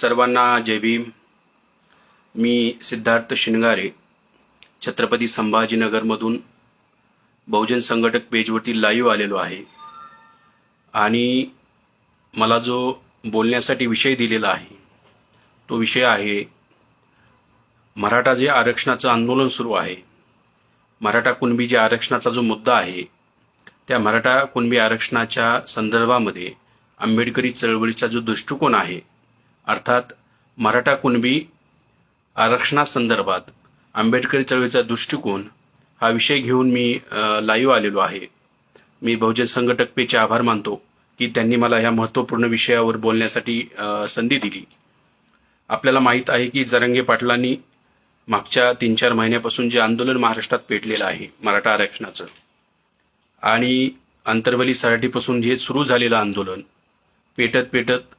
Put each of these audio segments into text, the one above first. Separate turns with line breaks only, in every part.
सर्वांना जय भीम. मी सिद्धार्थ शिंगारे छत्रपती संभाजीनगरमधून बहुजन संघटक पेजवरती लाईव्ह आलेलो आहे आणि मला जो बोलण्यासाठी विषय दिलेला आहे तो विषय आहे मराठा जे आरक्षणाचं आंदोलन सुरू आहे. मराठा कुणबी जे आरक्षणाचा जो मुद्दा आहे त्या मराठा कुणबी आरक्षणाच्या संदर्भामध्ये आंबेडकरी चळवळीचा जो दृष्टिकोन आहे अर्थात मराठा कुणबी आरक्षणासंदर्भात आंबेडकरी चळवळीचा दृष्टिकोन हा विषय घेऊन मी लाईव्ह आलेलो आहे. मी बहुजन संघटक पेचे आभार मानतो की त्यांनी मला ह्या महत्त्वपूर्ण विषयावर बोलण्यासाठी संधी दिली. आपल्याला माहीत आहे की जरांगे पाटलांनी मागच्या 3-4 महिन्यापासून जे आंदोलन महाराष्ट्रात पेटलेलं आहे मराठा आरक्षणाचं आणि अंतरवली सराटीपासून जे सुरू झालेलं आंदोलन पेटत पेटत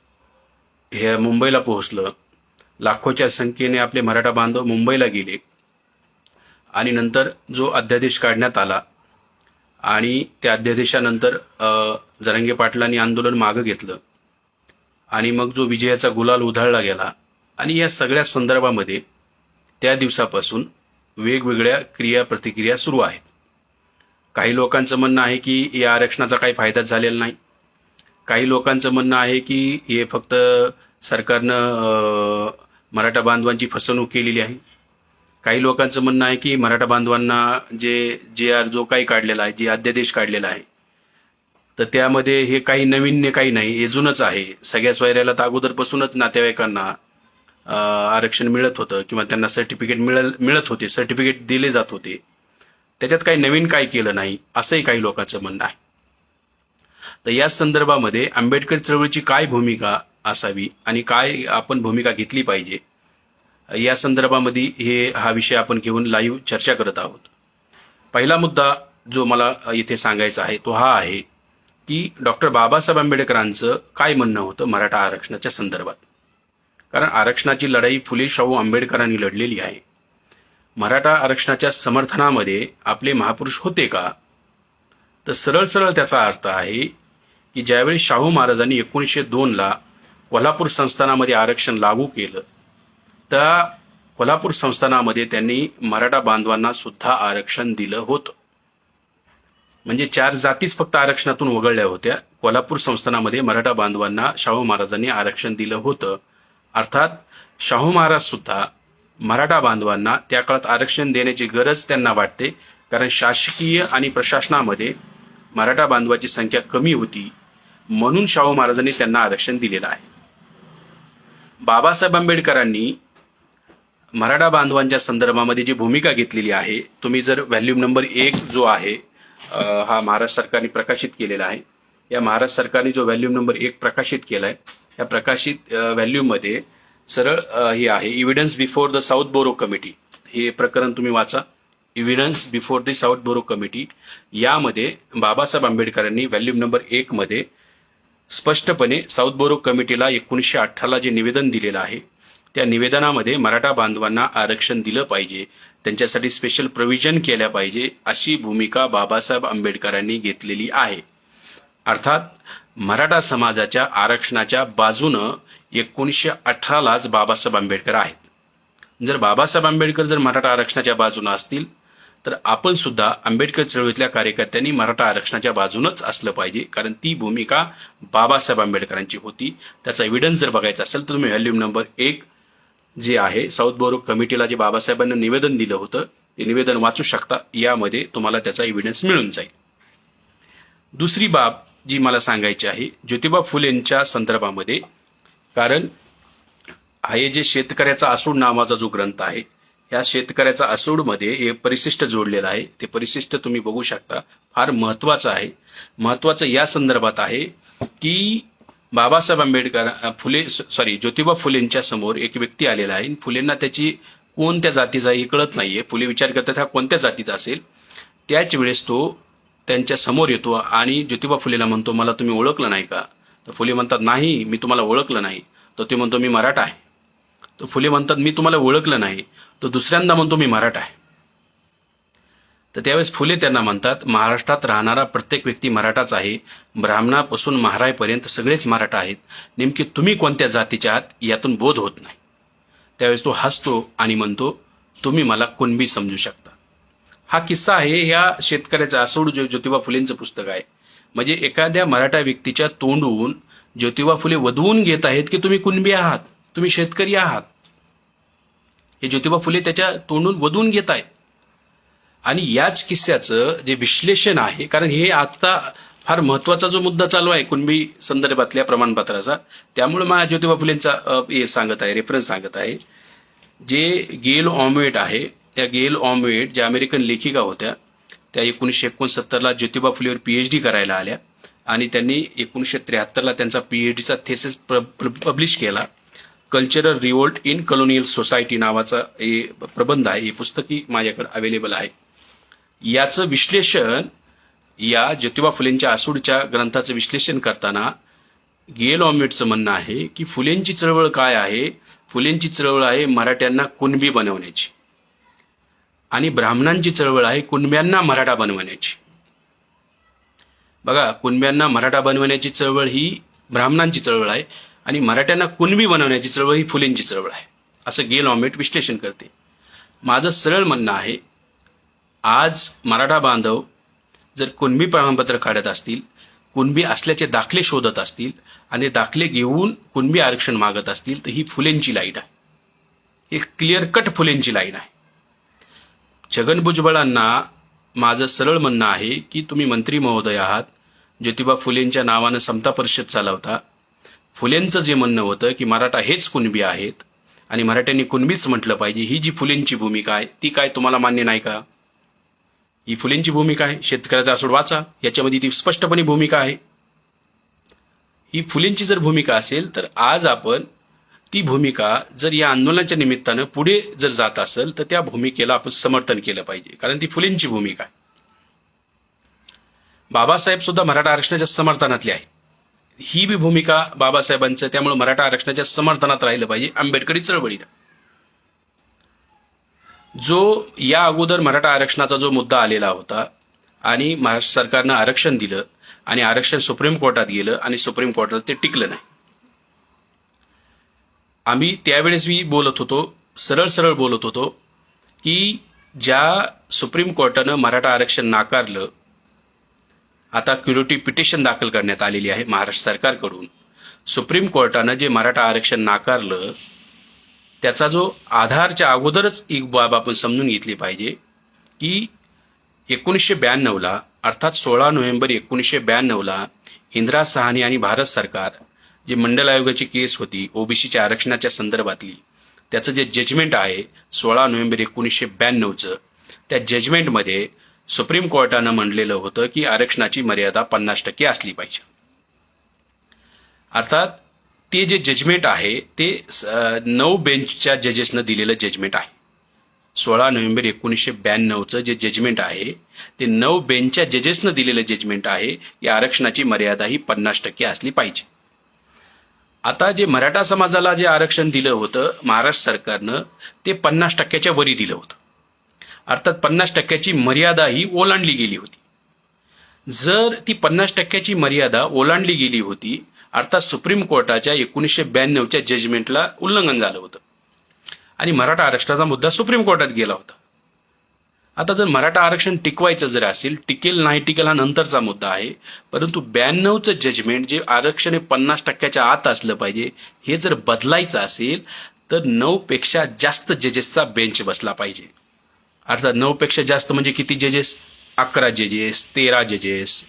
हे मुंबईला पोहोचलं. लाखोच्या संख्येने आपले मराठा बांधव मुंबईला गेले आणि नंतर जो अध्यादेश काढण्यात आला आणि त्या अध्यादेशानंतर जरांगे पाटलांनी आंदोलन मागं घेतलं आणि मग जो विजयाचा गुलाल उधळला गेला आणि या सगळ्या संदर्भामध्ये त्या दिवसापासून वेगवेगळ्या क्रिया प्रतिक्रिया सुरू आहेत. काही लोकांचं म्हणणं आहे की या आरक्षणाचा काही फायदाच झालेला नाही. काही लोकांचं म्हणणं आहे की हे फक्त सरकारनं मराठा बांधवांची फसवणूक केलेली आहे. काही लोकांचं म्हणणं आहे की मराठा बांधवांना जो काही काढलेला आहे जे अध्यादेश काढलेला आहे तर त्यामध्ये हे काही नवीन काही नाही, हे जुनंच आहे. सगळ्या सोयऱ्याला तर अगोदरपासूनच नातेवाईकांना आरक्षण मिळत होतं किंवा त्यांना सर्टिफिकेट मिळत होते, सर्टिफिकेट दिले जात होते. त्याच्यात काही नवीन काय केलं नाही असंही काही लोकांचं म्हणणं आहे. तर या संदर्भामध्ये आंबेडकर चळवळीची काय भूमिका असावी आणि काय आपण भूमिका घेतली पाहिजे या संदर्भामध्ये हा विषय आपण घेऊन लाईव्ह चर्चा करत आहोत. पहिला मुद्दा जो मला इथे सांगायचा आहे तो हा आहे की डॉक्टर बाबासाहेब आंबेडकरांचं काय म्हणणं होतं मराठा आरक्षणाच्या संदर्भात. कारण आरक्षणाची लढाई फुले शाहू आंबेडकरांनी लढलेली आहे. मराठा आरक्षणाच्या समर्थनामध्ये आपले महापुरुष होते का? तर सरळ सरळ त्याचा अर्थ आहे की ज्यावेळी शाहू महाराजांनी 1902ला कोल्हापूर संस्थानामध्ये आरक्षण लागू केलं त्या कोल्हापूर संस्थानामध्ये त्यांनी मराठा बांधवांना सुद्धा आरक्षण दिलं होतं. म्हणजे 4 जातीच फक्त आरक्षणातून वगळल्या होत्या. कोल्हापूर संस्थानामध्ये मराठा बांधवांना शाहू महाराजांनी आरक्षण दिलं होतं. अर्थात शाहू महाराज सुद्धा मराठा बांधवांना त्या काळात आरक्षण देण्याची गरज त्यांना वाटते कारण शासकीय आणि प्रशासनामध्ये मराठा बांधवाची संख्या कमी होती म्हणून शाहू महाराजांनी त्यांना आरक्षण दिलेलं आहे. बाबासाहेब आंबेडकरांनी मराठा बांधवांच्या संदर्भामध्ये जी भूमिका घेतलेली आहे तुम्ही जर व्हॅल्यूम नंबर 1 जो आहे हा महाराष्ट्र सरकारने प्रकाशित केलेला आहे. या महाराष्ट्र सरकारने जो व्हॅल्यूम नंबर 1 प्रकाशित केलाय या प्रकाशित व्हॅल्यूममध्ये सरळ हे आहे evidence before the Southborough committee. हे प्रकरण तुम्ही वाचा, evidence before the Southborough committee. यामध्ये बाबासाहेब आंबेडकरांनी व्हॅल्यूम नंबर 1 मध्ये स्पष्टपणे साऊथ बोरो कमिटीला 1918ला जे निवेदन दिलेलं आहे त्या निवेदनामध्ये मराठा बांधवांना आरक्षण दिलं पाहिजे, त्यांच्यासाठी स्पेशल प्रोव्हिजन केल्या पाहिजे अशी भूमिका बाबासाहेब आंबेडकरांनी घेतलेली आहे. अर्थात मराठा समाजाच्या आरक्षणाच्या बाजूनं 1918लाच बाबासाहेब आंबेडकर आहेत. जर बाबासाहेब आंबेडकर जर मराठा आरक्षणाच्या बाजूनं असतील तर आपण सुद्धा आंबेडकर चळवळीतल्या कार्यकर्त्यांनी मराठा आरक्षणाच्या बाजूनच असलं पाहिजे कारण ती भूमिका बाबासाहेब आंबेडकरांची होती. त्याचा एव्हिडन्स जर बघायचा असेल तर तुम्ही व्हॅल्यूम नंबर 1 जे आहे साऊथ बोरो कमिटीला जे बाबासाहेबांना निवेदन दिलं होतं ते निवेदन वाचू शकता. यामध्ये तुम्हाला त्याचा एव्हिडन्स मिळून जाईल. दुसरी बाब जी मला सांगायची आहे ज्योतिबा फुलेंच्या संदर्भामध्ये, कारण हे जे शेतकऱ्याचा आसूड नावाचा जो ग्रंथ आहे ह्या शेतकऱ्याचा आसूडमध्ये हे परिशिष्ट जोडलेलं आहे. ते परिशिष्ट तुम्ही बघू शकता, फार महत्वाचं आहे. महत्वाचं या संदर्भात आहे की बाबासाहेब आंबेडकर ज्योतिबा फुलेंच्या समोर एक व्यक्ती आलेला आहे. फुलेंना त्याची कोणत्या जातीचा हे कळत नाहीये. फुले विचार करतात हा कोणत्या जातीचा असेल. त्याच वेळेस तो त्यांच्या समोर येतो आणि ज्योतिबा फुलेला म्हणतो मला तुम्ही ओळखलं नाही का? तर फुले म्हणतात नाही मी तुम्हाला ओळखलं नाही. तर ते म्हणतो मी मराठा आहे. तर फुले म्हणतात मी तुम्हाला ओळखलं नाही. तो दुसऱ्यांदा म्हणतो मी मराठा आहे. तर त्यावेळेस फुले त्यांना म्हणतात, महाराष्ट्रात राहणारा प्रत्येक व्यक्ती मराठाच आहे, ब्राह्मणापासून महारायपर्यंत सगळेच मराठा आहेत, नेमके तुम्ही कोणत्या जातीच्या आहात यातून बोध होत नाही. त्यावेळेस तो हसतो आणि म्हणतो, तुम्ही मला कुणबी समजू शकता. हा किस्सा आहे ह्या शेतकऱ्याचा. आसूड ज्योतिबा फुलेंचं पुस्तक आहे. म्हणजे एखाद्या मराठा व्यक्तीच्या तोंडून ज्योतिबा फुले वधवून घेत आहेत की तुम्ही कुणबी आहात, तुम्ही शेतकरी आहात. हे ज्योतिबा फुले त्याच्या तोंडून वधवून घेत आहेत. आणि याच किस्स्याचं जे विश्लेषण आहे, कारण हे आता फार महत्वाचा जो मुद्दा चालू आहे कुणबी संदर्भातल्या प्रमाणपत्राचा, त्यामुळे मला ज्योतिबा फुलेंचा हे सांगत आहे, रेफरन्स सांगत आहे. जे गेल ऑमवेट आहे, त्या गेल ऑमवेट ज्या अमेरिकन लेखिका होत्या, त्या 1969ला ज्योतिबा फुलेवर PhD करायला आल्या आणि त्यांनी 1973ला त्यांचा PhDचा थेसिस पब्लिश केला. Cultural revolt in colonial society नावाचा हे प्रबंध आहे. हे पुस्तकही माझ्याकडे अवेलेबल आहे. याचं विश्लेषण, या ज्योतिबा फुलेंच्या आसूडच्या ग्रंथाचं विश्लेषण करताना गेल ऑमवेटचं म्हणणं आहे की फुलेंची चळवळ काय आहे? फुलेंची चळवळ आहे मराठ्यांना कुणबी बनवण्याची, आणि ब्राह्मणांची चळवळ आहे कुणब्यांना मराठा बनवण्याची. बघा, कुणब्यांना मराठा बनवण्याची चळवळ ही ब्राह्मणांची चळवळ आहे आणि मराठ्यांना कुणबी बनवण्याची चळवळ ही फुलेंची चळवळ आहे, असं गेल ऑमवेट विश्लेषण करते. माझं सरळ म्हणणं आहे, आज मराठा बांधव जर कुणबी प्रमाणपत्र काढत असतील, कुणबी असल्याचे दाखले शोधत असतील आणि दाखले घेऊन कुणबी आरक्षण मागत असतील, तर ही फुलेंची लाईन आहे. ही क्लिअर कट फुलेंची लाईन आहे. छगन भुजबळांना माझं सरळ म्हणणं आहे की तुम्ही मंत्री महोदय आहात, ज्योतिबा फुलेंच्या नावानं समता परिषद चालवता. फुलेंचं जे म्हणणं होतं की मराठा हेच कुणबी आहेत आणि मराठ्यांनी कुणबीच म्हटलं पाहिजे, ही जी फुलेंची भूमिका आहे ती काय तुम्हाला मान्य नाही का? ही फुलेंची भूमिका आहे. शेतकऱ्याचा आसूड वाचा, याच्यामध्ये ती स्पष्टपणे भूमिका आहे. ही फुलेंची जर भूमिका असेल तर आज आपण ती भूमिका जर या आंदोलनाच्या निमित्तानं पुढे जर जात असेल तर त्या भूमिकेला आपण समर्थन केलं पाहिजे, कारण ती फुलेंची भूमिका आहे. बाबासाहेब सुद्धा मराठा आरक्षणाच्या समर्थनातले आहेत. ही बी भूमिका बाबासाहेबांचं, त्यामुळे मराठा आरक्षणाच्या समर्थनात राहिलं पाहिजे आंबेडकरी चळवळीला. जो या अगोदर मराठा आरक्षणाचा जो मुद्दा आलेला होता आणि महाराष्ट्र सरकारनं आरक्षण दिलं आणि आरक्षण सुप्रीम कोर्टात गेलं आणि सुप्रीम कोर्टात ते टिकलं नाही. आम्ही त्यावेळेस बोलत होतो, सरळ बोलत होतो की ज्या सुप्रीम कोर्टानं मराठा आरक्षण नाकारलं, आता क्युरेटिव्ह पिटिशन दाखल करण्यात आलेली आहे महाराष्ट्र सरकारकडून. सुप्रीम कोर्टानं जे मराठा आरक्षण नाकारलं त्याचा जो आधारच्या अगोदरच एक बाब आपण समजून घेतली पाहिजे की 1992ला, अर्थात 16 नोव्हेंबर 1992ला इंदिरा साहनी आणि भारत सरकार जे मंडल आयोगाची केस होती ओबीसीच्या आरक्षणाच्या संदर्भातली, त्याचं जे जजमेंट आहे 16 नोव्हेंबर 1992चं, त्या जजमेंटमध्ये सुप्रीम कोर्टानं म्हणलेलं होतं की आरक्षणाची मर्यादा 50% असली पाहिजे. अर्थात ते जे जजमेंट आहे ते 9 बेंचच्या जजेसनं दिलेलं जजमेंट आहे. 16 नोव्हेंबर 1992चं जे जजमेंट आहे ते 9 बेंचच्या जजेसनं दिलेलं जजमेंट आहे, या आरक्षणाची मर्यादा ही 50% असली पाहिजे. आता जे मराठा समाजाला जे आरक्षण दिलं होतं महाराष्ट्र सरकारनं, ते 50%च्या वरी दिलं होतं. अर्थात 50%ची मर्यादा ही ओलांडली गेली होती. जर ती 50%ची मर्यादा ओलांडली गेली होती, अर्थात सुप्रीम कोर्टाच्या 1992च्या जजमेंटला उल्लंघन झालं होतं आणि मराठा आरक्षणाचा मुद्दा सुप्रीम कोर्टात गेला होता. आता जर मराठा आरक्षण टिकवायचं जर असेल, टिकेल नाही टिकेल हा नंतरचा मुद्दा आहे, परंतु 92चं जजमेंट जे आरक्षण हे 50%च्या आत असलं पाहिजे, हे जर बदलायचं असेल तर 9 पेक्षा जास्त जजेसचा बेंच बसला पाहिजे. अर्थात 9 पेक्षा जास्त म्हणजे किती जजेस? 11 जजेस, 13 जजेस,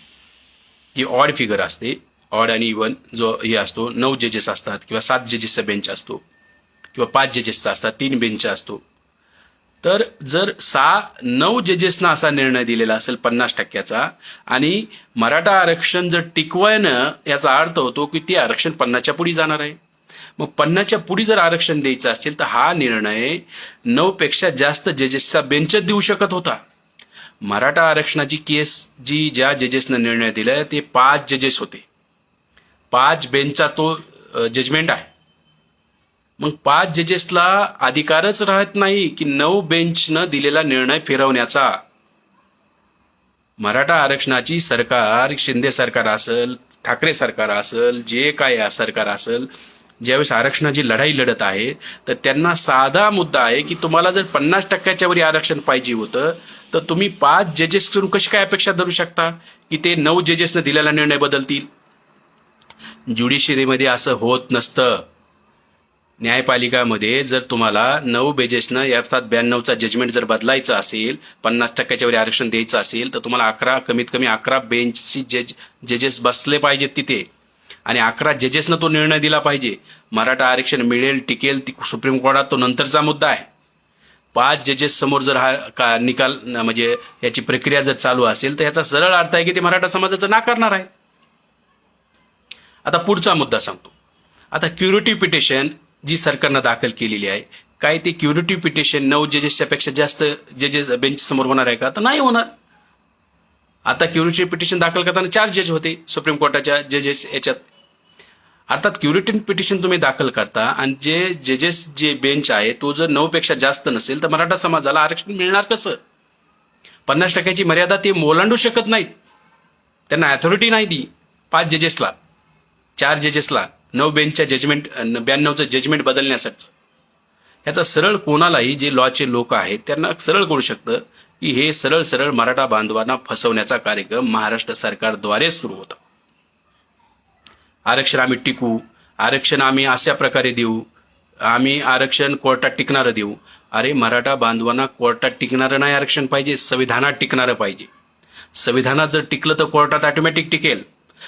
जी ऑड फिगर असते. ऑड आणि इव्हन जो हे असतो 9 जजेस असतात किंवा 7 जजेसचा बेंच असतो किंवा 5 जजेसचा असतात, 3 बेंच असतो. तर जर 9 जजेसना असा निर्णय दिलेला असेल 50%चा आणि मराठा आरक्षण जर टिकवायनं, याचा अर्थ होतो की ते आरक्षण 50च्या पुढे जाणार आहे. मग 50च्या पुढे जर आरक्षण द्यायचं असेल तर हा निर्णय 9 पेक्षा जास्त जजेसचा बेंचच देऊ शकत होता. मराठा आरक्षणाची केस जी ज्या जजेसनं निर्णय दिलाय ते 5 जजेस होते. 5 बेंचचा तो जजमेंट आहे. मग 5 जजेसला अधिकारच राहत नाही की 9 बेंचनं दिलेला निर्णय फिरवण्याचा. मराठा आरक्षणाची सरकार, शिंदे सरकार असेल, ठाकरे सरकार असेल, जे काय सरकार असेल, ज्यावेळेस आरक्षणाची लढाई लढत आहे तर त्यांना साधा मुद्दा आहे की तुम्हाला जर 50% वरी आरक्षण पाहिजे होतं तर तुम्ही 5 जजेस करून कशी काय अपेक्षा धरू शकता की ते 9 जजेसने दिलेला निर्णय बदलतील? ज्युडिशरीमध्ये असं होत नसतं. न्यायपालिकामध्ये जर तुम्हाला 9 बेजेसनं अर्थात 92चा जजमेंट जर बदलायचं असेल, 50% वरी आरक्षण द्यायचं असेल तर तुम्हाला कमीत कमी 11 बेंचची जजेस बसले पाहिजेत तिथे आणि 11 जजेसनं तो निर्णय दिला पाहिजे. मराठा आरक्षण मिळेल टिकेल ती सुप्रीम कोर्टात तो नंतरचा मुद्दा आहे. 5 जजेस समोर जर हा निकाल म्हणजे याची प्रक्रिया जर चालू असेल तर याचा सरळ अर्थ आहे की ते मराठा समाजाचं नाकारणार आहे. आता पुढचा मुद्दा सांगतो. आता क्युरेटिव्ह पिटिशन जी सरकारनं दाखल केलेली आहे, काय ते क्युरेटिव्ह पिटिशन 9 जजेसच्या पेक्षा जास्त जजेस बेंच समोर होणार आहे का? तर नाही होणार. आता क्युरेटिव्ह पिटिशन दाखल करताना 4 जज होते सुप्रीम कोर्टाच्या जजेस याच्यात. अर्थात क्युरेटिव्ह पिटिशन तुम्ही दाखल करता आणि जे जजेस जे बेंच आहे तो जर 9 पेक्षा जास्त नसेल तर मराठा समाजाला आरक्षण मिळणार कसं? 50% मर्यादा ते ओलांडू शकत नाहीत. त्यांना अथॉरिटी नाही दी 5 जजेसला, 4 जजेसला 9 बेंचच्या जजमेंट 92चं जजमेंट बदलण्यासाठी. ह्याचा सरळ कोणालाही जे लॉचे लोक आहेत त्यांना सरळ कळू शकतं की हे सरळ सरळ मराठा बांधवांना फसवण्याचा कार्यक्रम महाराष्ट्र सरकारद्वारे सुरू होता. आरक्षण आम्ही टिकू, आरक्षण आम्ही अशा प्रकारे देऊ, आम्ही आरक्षण कोर्टात टिकणारं देऊ. अरे मराठा बांधवांना कोर्टात टिकणारं नाही आरक्षण पाहिजे, संविधानात टिकणारं पाहिजे. संविधानात जर टिकलं तर कोर्टात ऑटोमॅटिक टिकेल.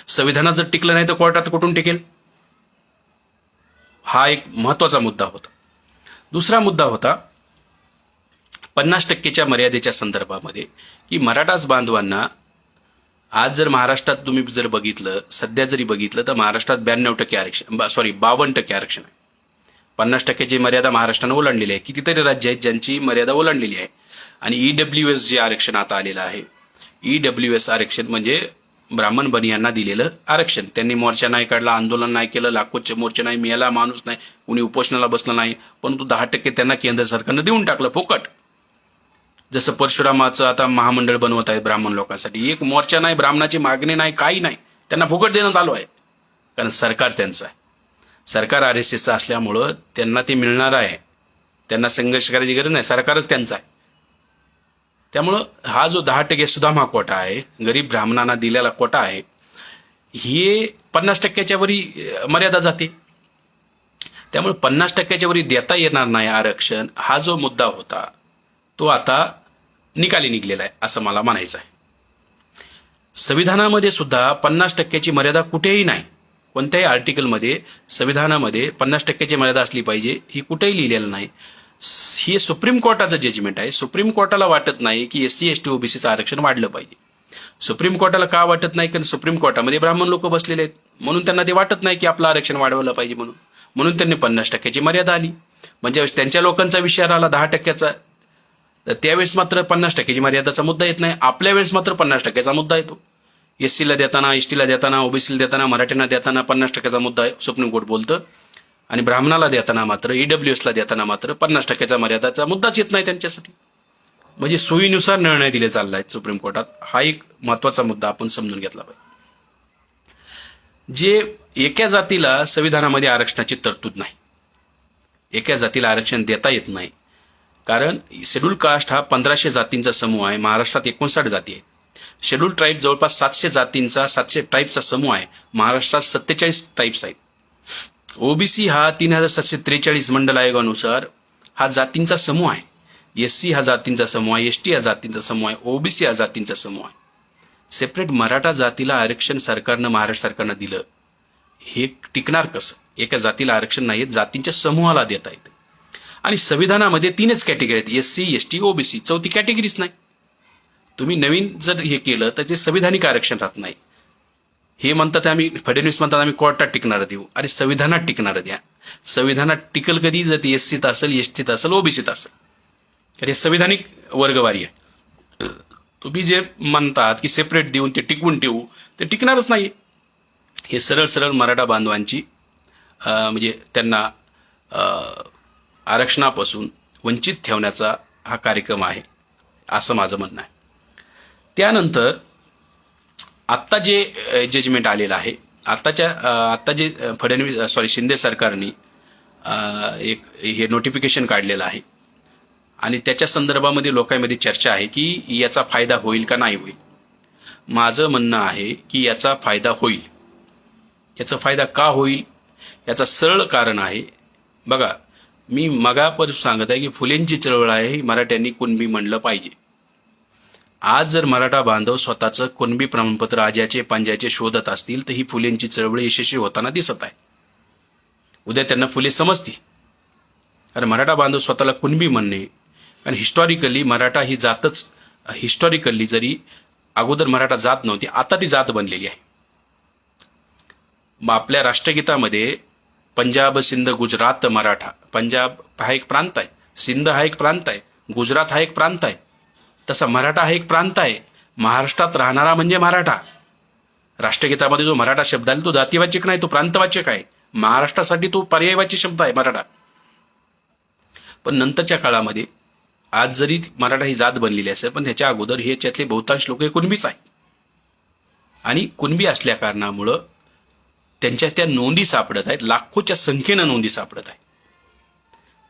संविधानात जर टिकलं नाही तर कोर्टात कुठून टिकेल? हा एक महत्वाचा मुद्दा होता. दुसरा मुद्दा होता 50%च्या मर्यादेच्या संदर्भामध्ये की मराठाच बांधवांना आज जर महाराष्ट्रात तुम्ही जर बघितलं, सध्या जरी बघितलं तर महाराष्ट्रात 52% आरक्षण 52% आरक्षण आहे. 50%ची मर्यादा महाराष्ट्रानं ओलांडलेली आहे. कितीतरी राज्य आहेत ज्यांची मर्यादा ओलांडलेली आहे. आणि ईडब्ल्यूएस जे आरक्षण आता आलेलं आहे, ईडब्ल्यूएस आरक्षण म्हणजे ब्राह्मण बनियांना दिलेलं आरक्षण. त्यांनी मोर्चा नाही काढला, आंदोलन नाही केलं, लाखोचे मोर्चे नाही, मेला माणूस नाही, कुणी उपोषणाला बसलं नाही, परंतु 10% त्यांना केंद्र सरकारनं देऊन टाकलं फुकट. जसं परशुरामाचं आता महामंडळ बनवत आहे ब्राह्मण लोकांसाठी. एक मोर्चा नाही, ब्राह्मणाची मागणी नाही, काही नाही, त्यांना फुकट देणं चालू आहे. कारण सरकार त्यांचं आहे. सरकार RSSचं असल्यामुळं त्यांना ते मिळणार आहे. त्यांना संघर्ष करायची गरज नाही, सरकारच त्यांचं आहे. त्यामुळं हा जो 10% सुदामा कोटा आहे, गरीब ब्राह्मणांना दिलेला कोटा आहे, हे 50%च्या वरी मर्यादा जाते. त्यामुळे 50%च्या वरी देता येणार नाही आरक्षण, हा जो मुद्दा होता तो आता निकाली निघलेला आहे असं मला म्हणायचं आहे. संविधानामध्ये सुद्धा 50%ची मर्यादा कुठेही नाही. कोणत्याही आर्टिकलमध्ये संविधानामध्ये 50%ची मर्यादा असली पाहिजे ही कुठेही लिहिलेलं नाही. हे सुप्रीम कोर्टाचं जजमेंट आहे. सुप्रीम कोर्टाला वाटत नाही की SC ST OBCचं आरक्षण वाढलं पाहिजे. सुप्रीम कोर्टाला का वाटत नाही? कारण सुप्रीम कोर्टामध्ये ब्राह्मण लोक बसलेले आहेत, म्हणून त्यांना ते वाटत नाही की आपलं आरक्षण वाढवलं पाहिजे. म्हणून त्यांनी 50%ची मर्यादा आली. म्हणजे त्यांच्या लोकांचा विषय आला 10%चा, तर त्यावेळेस मात्र 50%ची मर्यादाचा मुद्दा येत नाही. आपल्या वेळेस मात्र 50%चा मुद्दा येतो. SCला देताना, STला देताना, OBCला देताना, मराठ्यांना देताना 50%चा मुद्दा सुप्रीम कोर्ट बोलतं. आणि ब्राह्मणाला देताना मात्र, EWSला देताना मात्र 50%चा मर्यादाचा मुद्दाच येत नाही त्यांच्यासाठी. म्हणजे सोयीनुसार निर्णय दिले चालला आहे सुप्रीम कोर्टात. हा एक महत्वाचा मुद्दा आपण समजून घेतला पाहिजे. जे एका जातीला संविधानामध्ये आरक्षणाची तरतूद नाही, एका जातीला आरक्षण देता येत नाही. कारण शेड्यूल कास्ट हा 1500 जातींचा समूह आहे. महाराष्ट्रात 59 जाती आहेत. शेड्यूल ट्राईब जवळपास 700 ट्राईबचा समूह आहे. महाराष्ट्रात 47 ट्राईब्स आहेत. OBC हा 3743 मंडल आयोगानुसार हा जातींचा समूह आहे. SC हा जातींचा समूह आहे, ST हा जातींचा समूह आहे, OBC हा जातींचा समूह आहे. सेपरेट मराठा जातीला आरक्षण सरकारनं, महाराष्ट्र सरकारनं दिलं, हे टिकणार कसं? एका जातीला आरक्षण नाही, जातींच्या समूहाला देता येतं. आणि संविधानामध्ये 3च कॅटेगरी आहेत, SC ST OBC, चौथी कॅटेगरीच नाही. तुम्ही नवीन जर हे केलं तर ते संविधानिक आरक्षण राहत नाही. हे म्हणतात आम्ही, फडणवीस म्हणतात आम्ही कोर्टात टिकणारं देऊ. अरे संविधानात टिकणारं द्या. संविधानात टिकल कधी? जर ते SCत असेल, STत असेल, OBCत असेल. तर हे संविधानिक वर्गवारी आहे. तुम्ही जे म्हणतात की सेपरेट देऊन ते टिकवून ठेवू, ते टिकणारच नाही. हे सरळ सरळ मराठा बांधवांची म्हणजे त्यांना आरक्षणापासून वंचित ठेवण्याचा हा कार्यक्रम आहे असं माझं म्हणणं आहे. त्यानंतर आत्ता जे जजमेंट आलेलं आहे, आत्ता जे शिंदे सरकारने एक हे नोटिफिकेशन काढलेलं आहे आणि त्याच्या संदर्भामध्ये लोकांमध्ये चर्चा आहे की याचा फायदा होईल का नाही होईल. माझं म्हणणं आहे की याचा फायदा होईल. याचा फायदा का होईल याचं सरळ कारण आहे. बघा, मी मगापासून सांगत आहे की फुलेंची चळवळ आहे ही मराठ्यांनी कुणबी म्हणलं पाहिजे. आज जर मराठा बांधव स्वतःचं कुणबी प्रमाणपत्र आज्याचे पंजाचे शोधत असतील तर ही फुलेंची चळवळ यशस्वी होताना दिसत आहे. उद्या त्यांना फुले समजतील. कारण मराठा बांधव स्वतःला कुणबी म्हणणे, कारण हिस्टॉरिकली मराठा ही जातच, हिस्टॉरिकली जरी अगोदर मराठा जात नव्हती, आता ती जात बनलेली आहे. आपल्या राष्ट्रगीतामध्ये पंजाब सिंध गुजरात मराठा, पंजाब हा एक प्रांत आहे, सिंध हा एक प्रांत आहे, गुजरात हा एक प्रांत आहे, तसा मराठा हा एक प्रांत आहे. महाराष्ट्रात राहणारा म्हणजे मराठा. राष्ट्रगीतामध्ये जो मराठा शब्द आहे तो जातीवाचक नाही, तो प्रांतवाचक आहे. महाराष्ट्रासाठी तो पर्यायवाची शब्द आहे मराठा. पण नंतरच्या काळामध्ये आज जरी मराठा ही जात बनलेली असेल, पण त्याच्या अगोदर हे याच्यातले बहुतांश लोक हे कुणबीच आहेत. आणि कुणबी असल्या कारणामुळं त्यांच्या त्या नोंदी सापडत आहेत, लाखोच्या संख्येनं नोंदी सापडत आहेत.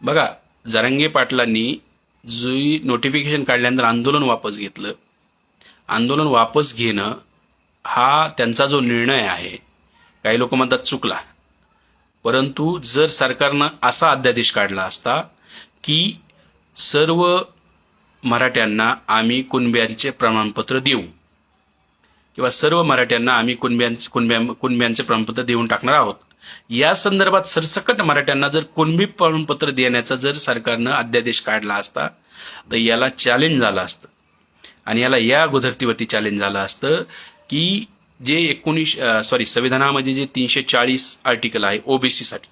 बघा, जरांगे पाटलांनी जो नोटिफिकेशन काढल्यानंतर आंदोलन वापस घेतलं. आंदोलन वापस घेणं हा त्यांचा जो निर्णय आहे, काही लोक म्हणतात चुकला, परंतु जर सरकारनं असा अध्यादेश काढला असता की सर्व मराठ्यांना आम्ही कुणब्यांचे प्रमाणपत्र देऊ किंवा सर्व मराठ्यांना आम्ही कुणब्यांचे प्रमाणपत्र देऊन टाकणार आहोत, या संदर्भात सरसकट मराठ्यांना जर कुणबी प्रमाणपत्र देण्याचा जर सरकारनं अध्यादेश काढला असता तर याला चॅलेंज झालं असतं. आणि याला या गुजरतीवरती चॅलेंज झालं असतं की जे संविधानामध्ये जे 340 आर्टिकल आहे ओबीसीसाठी,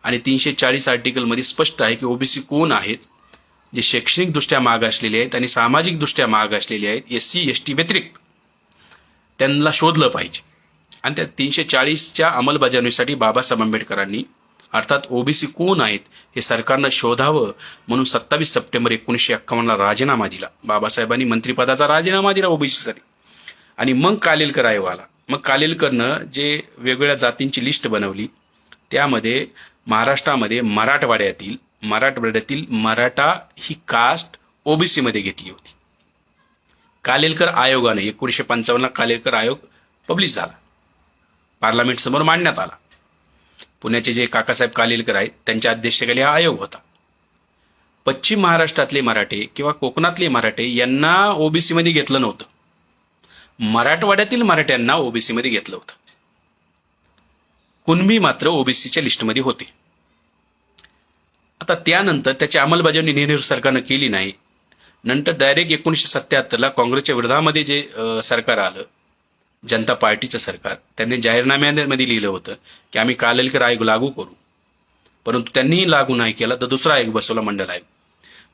आणि 340 आर्टिकलमध्ये स्पष्ट आहे की ओबीसी कोण आहेत, जे शैक्षणिकदृष्ट्या माग असलेले आहेत आणि सामाजिकदृष्ट्या माग असलेले आहेत, एससी एसटी व्यतिरिक्त त्यांना शोधलं पाहिजे. आणि त्या 340च्या अंमलबजावणीसाठी बाबासाहेब आंबेडकरांनी अर्थात ओबीसी कोण आहेत हे सरकारनं शोधावं म्हणून 27 सप्टेंबर 1951ला राजीनामा दिला. बाबासाहेबांनी मंत्रिपदाचा राजीनामा दिला ओबीसीसाठी. आणि मग कालेलकर आयोग आला. मग कालेलकरनं जे वेगवेगळ्या जातींची लिस्ट बनवली, त्यामध्ये महाराष्ट्रामध्ये मराठवाड्यातील मराठा ही कास्ट ओबीसी मध्ये घेतली होती. कालेलकर आयोगाने 1955ला कालेलकर आयोग पब्लिश झाला, पार्लमेंट समोर मांडण्यात आला. पुण्याचे जे काकासाहेब कालेलकर आहेत त्यांच्या अध्यक्षतेखाली हा आयोग होता. पश्चिम महाराष्ट्रातले मराठे किंवा कोकणातले मराठे यांना ओबीसी मध्ये घेतलं नव्हतं, मराठवाड्यातील मराठ्यांना ओबीसी मध्ये घेतलं होतं. कुणबी मात्र ओबीसीच्या लिस्टमध्ये होते. आता त्यानंतर त्याची अंमलबजावणी नेहरू सरकारनं केली नाही. नंतर डायरेक्ट 1977ला काँग्रेसच्या विरोधामध्ये जे सरकार आलं, जनता पार्टीचं सरकार, त्यांनी जाहीरनाम्यामध्ये लिहिलं होतं की आम्ही कालेलकर आयोग लागू करू, परंतु त्यांनीही लागू नाही केला. तर दुसरा आयोग बसवला, मंडल आयोग.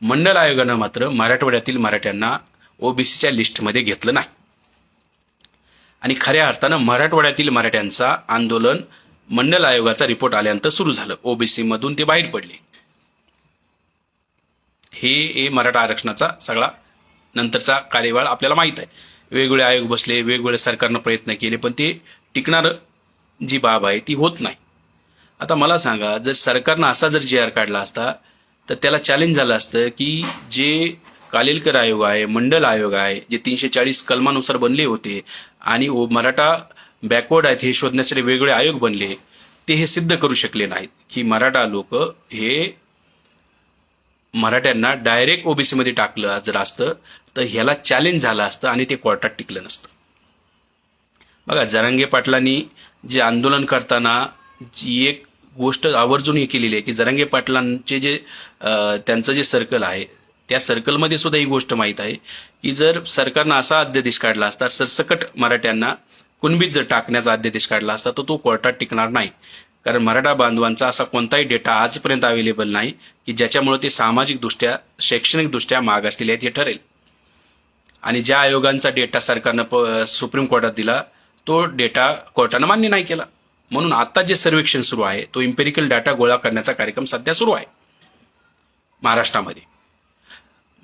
मंडल आयोगानं मात्र मराठवाड्यातील मराठ्यांना ओबीसीच्या लिस्टमध्ये घेतलं नाही. आणि खऱ्या अर्थानं मराठवाड्यातील मराठ्यांचा आंदोलन मंडल आयोगाचा रिपोर्ट आल्यानंतर सुरू झालं. ओबीसी मधून ते बाहेर पडले. हे मराठा आरक्षणाचा सगळा नंतरचा कार्यकाळ आपल्याला माहीत आहे. वेगवेगळे आयोग बसले, वेगवेगळे सरकारनं प्रयत्न केले, पण ते टिकणार जी बाब आहे ती होत नाही. आता मला सांगा, जर सरकारनं असा जर जी आर काढला असता तर त्याला चॅलेंज झालं असतं की जे कालेलकर आयोग आहे, मंडल आयोग आहे, जे 340 कलमानुसार बनले होते आणि मराठा बॅकवर्ड आहेत हे शोधण्यासाठी वेगवेगळे आयोग बनले, ते हे सिद्ध करू शकले नाहीत की मराठा लोक हे मराठ्यांना डायरेक्ट ओबीसी मध्ये टाकलं जर असतं तर ह्याला चॅलेंज झालं असतं आणि ते कोर्टात टिकलं नसतं. बघा, जरांगे पाटलांनी जे आंदोलन करताना जी एक गोष्ट आवर्जून हे केलेली आहे की जरांगे पाटलांचे जे त्यांचं जे सर्कल आहे त्या सर्कलमध्ये सुद्धा ही गोष्ट माहीत आहे की जर सरकारनं असा अध्यादेश काढला असता, सरसकट मराठ्यांना कुणबीत जर टाकण्याचा अध्यादेश काढला असता तर तो कोर्टात टिकणार नाही. कारण मराठा बांधवांचा असा कोणताही डेटा आजपर्यंत अवेलेबल नाही की ज्याच्यामुळे ते सामाजिकदृष्ट्या शैक्षणिकदृष्ट्या माग असलेले आहेत हे ठरेल. आणि ज्या आयोगांचा डेटा सरकारनं सुप्रीम कोर्टात दिला तो डेटा कोर्टानं मान्य नाही केला. म्हणून आता जे सर्वेक्षण सुरू आहे तो इम्पेरिकल डाटा गोळा करण्याचा कार्यक्रम सध्या सुरू आहे महाराष्ट्रामध्ये.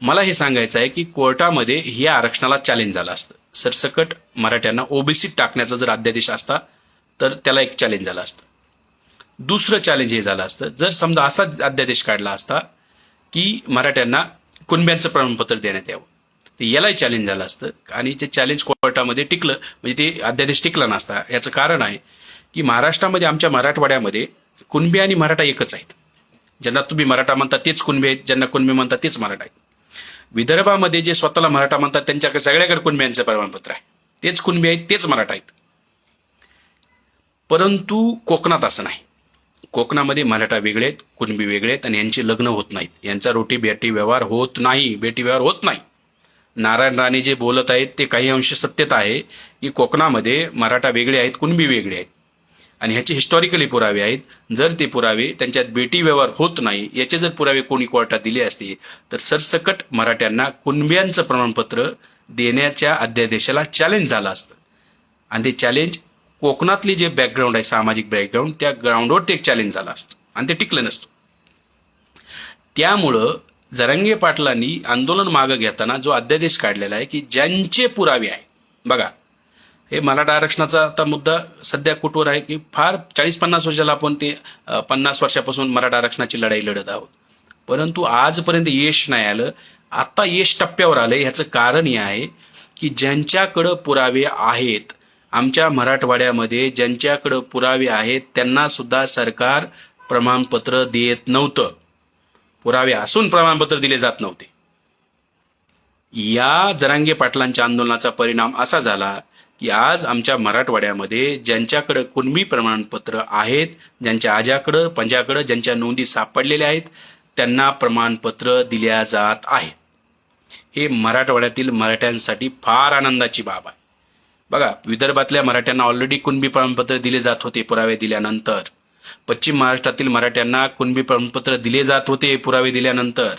मला हे सांगायचं आहे की कोर्टामध्ये या आरक्षणाला चॅलेंज झालं असतं. सरसकट मराठ्यांना ओबीसीत टाकण्याचा जर अध्यादेश असता तर त्याला एक चॅलेंज झालं असतं. दुसरं चॅलेंज हे झालं असतं जर समजा असा अध्यादेश काढला असता की मराठ्यांना कुणब्यांचं प्रमाणपत्र देण्यात यावं, तर यालाही चॅलेंज झालं असतं आणि ते चॅलेंज कोर्टामध्ये टिकलं, म्हणजे ते अध्यादेश टिकला नसता. याचं कारण आहे की महाराष्ट्रामध्ये, आमच्या मराठवाड्यामध्ये कुणबी आणि मराठा एकच आहेत. ज्यांना तुम्ही मराठा म्हणता तेच कुणबी आहेत, ज्यांना कुणबी म्हणता तेच मराठा आहेत. विदर्भामध्ये जे स्वतःला मराठा म्हणतात त्यांच्याकडे सगळ्याकडे कुणब्यांचं प्रमाणपत्र आहे, तेच कुणबी आहेत, तेच मराठा आहेत. परंतु कोकणात असं नाही. कोकणामध्ये मराठा वेगळे आहेत, कुणबी वेगळे आहेत आणि यांची लग्न होत नाहीत. यांचा रोटी बेटी व्यवहार होत नाही. नारायण राणे जे बोलत आहेत ते काही अंश सत्यता आहे की कोकणामध्ये मराठा वेगळे आहेत, कुणबी वेगळे आहेत आणि ह्याचे हिस्टॉरिकली पुरावे आहेत. जर ते पुरावे, त्यांच्यात बेटी व्यवहार होत नाही याचे जर पुरावे कोणी कोर्टात दिले असते तर सरसकट मराठ्यांना कुणब्यांचं प्रमाणपत्र देण्याच्या अध्यादेशाला चॅलेंज झालं असतं. आणि ते चॅलेंज कोकणातली जे बॅकग्राऊंड आहे, सामाजिक बॅकग्राऊंड, त्या ग्राउंडवर ते चॅलेंज झालं असतं आणि ते टिकलं नसतं. त्यामुळं जरांगे पाटलांनी आंदोलन मागं घेताना जो अध्यादेश काढलेला आहे की ज्यांचे पुरावे आहे, बघा हे मराठा आरक्षणाचा आता मुद्दा सध्या कुठवर आहे की फार 40-50 वर्षाला आपण ते 50 वर्षापासून मराठा आरक्षणाची लढाई लढत आहोत, परंतु आजपर्यंत यश नाही आलं. आता यश टप्प्यावर आलं. ह्याचं कारण हे आहे की ज्यांच्याकडं पुरावे आहेत, आमच्या मराठवाड्यामध्ये ज्यांच्याकडं पुरावे आहेत त्यांना सुद्धा सरकार प्रमाणपत्र देत नव्हतं. पुरावे असून प्रमाणपत्र दिले जात नव्हते. या जरांगे पाटलांच्या आंदोलनाचा परिणाम असा झाला की आज आमच्या मराठवाड्यामध्ये ज्यांच्याकडे कुणबी प्रमाणपत्र आहेत, ज्यांच्या आज्याकडं पंजाकडं ज्यांच्या नोंदी सापडलेल्या आहेत, त्यांना प्रमाणपत्र दिल्या जात आहे. हे मराठवाड्यातील मराठ्यांसाठी फार आनंदाची बाब आहे. बघा, विदर्भातल्या मराठ्यांना ऑलरेडी कुणबी प्रमाणपत्र दिले जात होते पुरावे दिल्यानंतर. पश्चिम महाराष्ट्रातील मराठ्यांना कुणबी प्रमाणपत्र दिले जात होते पुरावे दिल्यानंतर.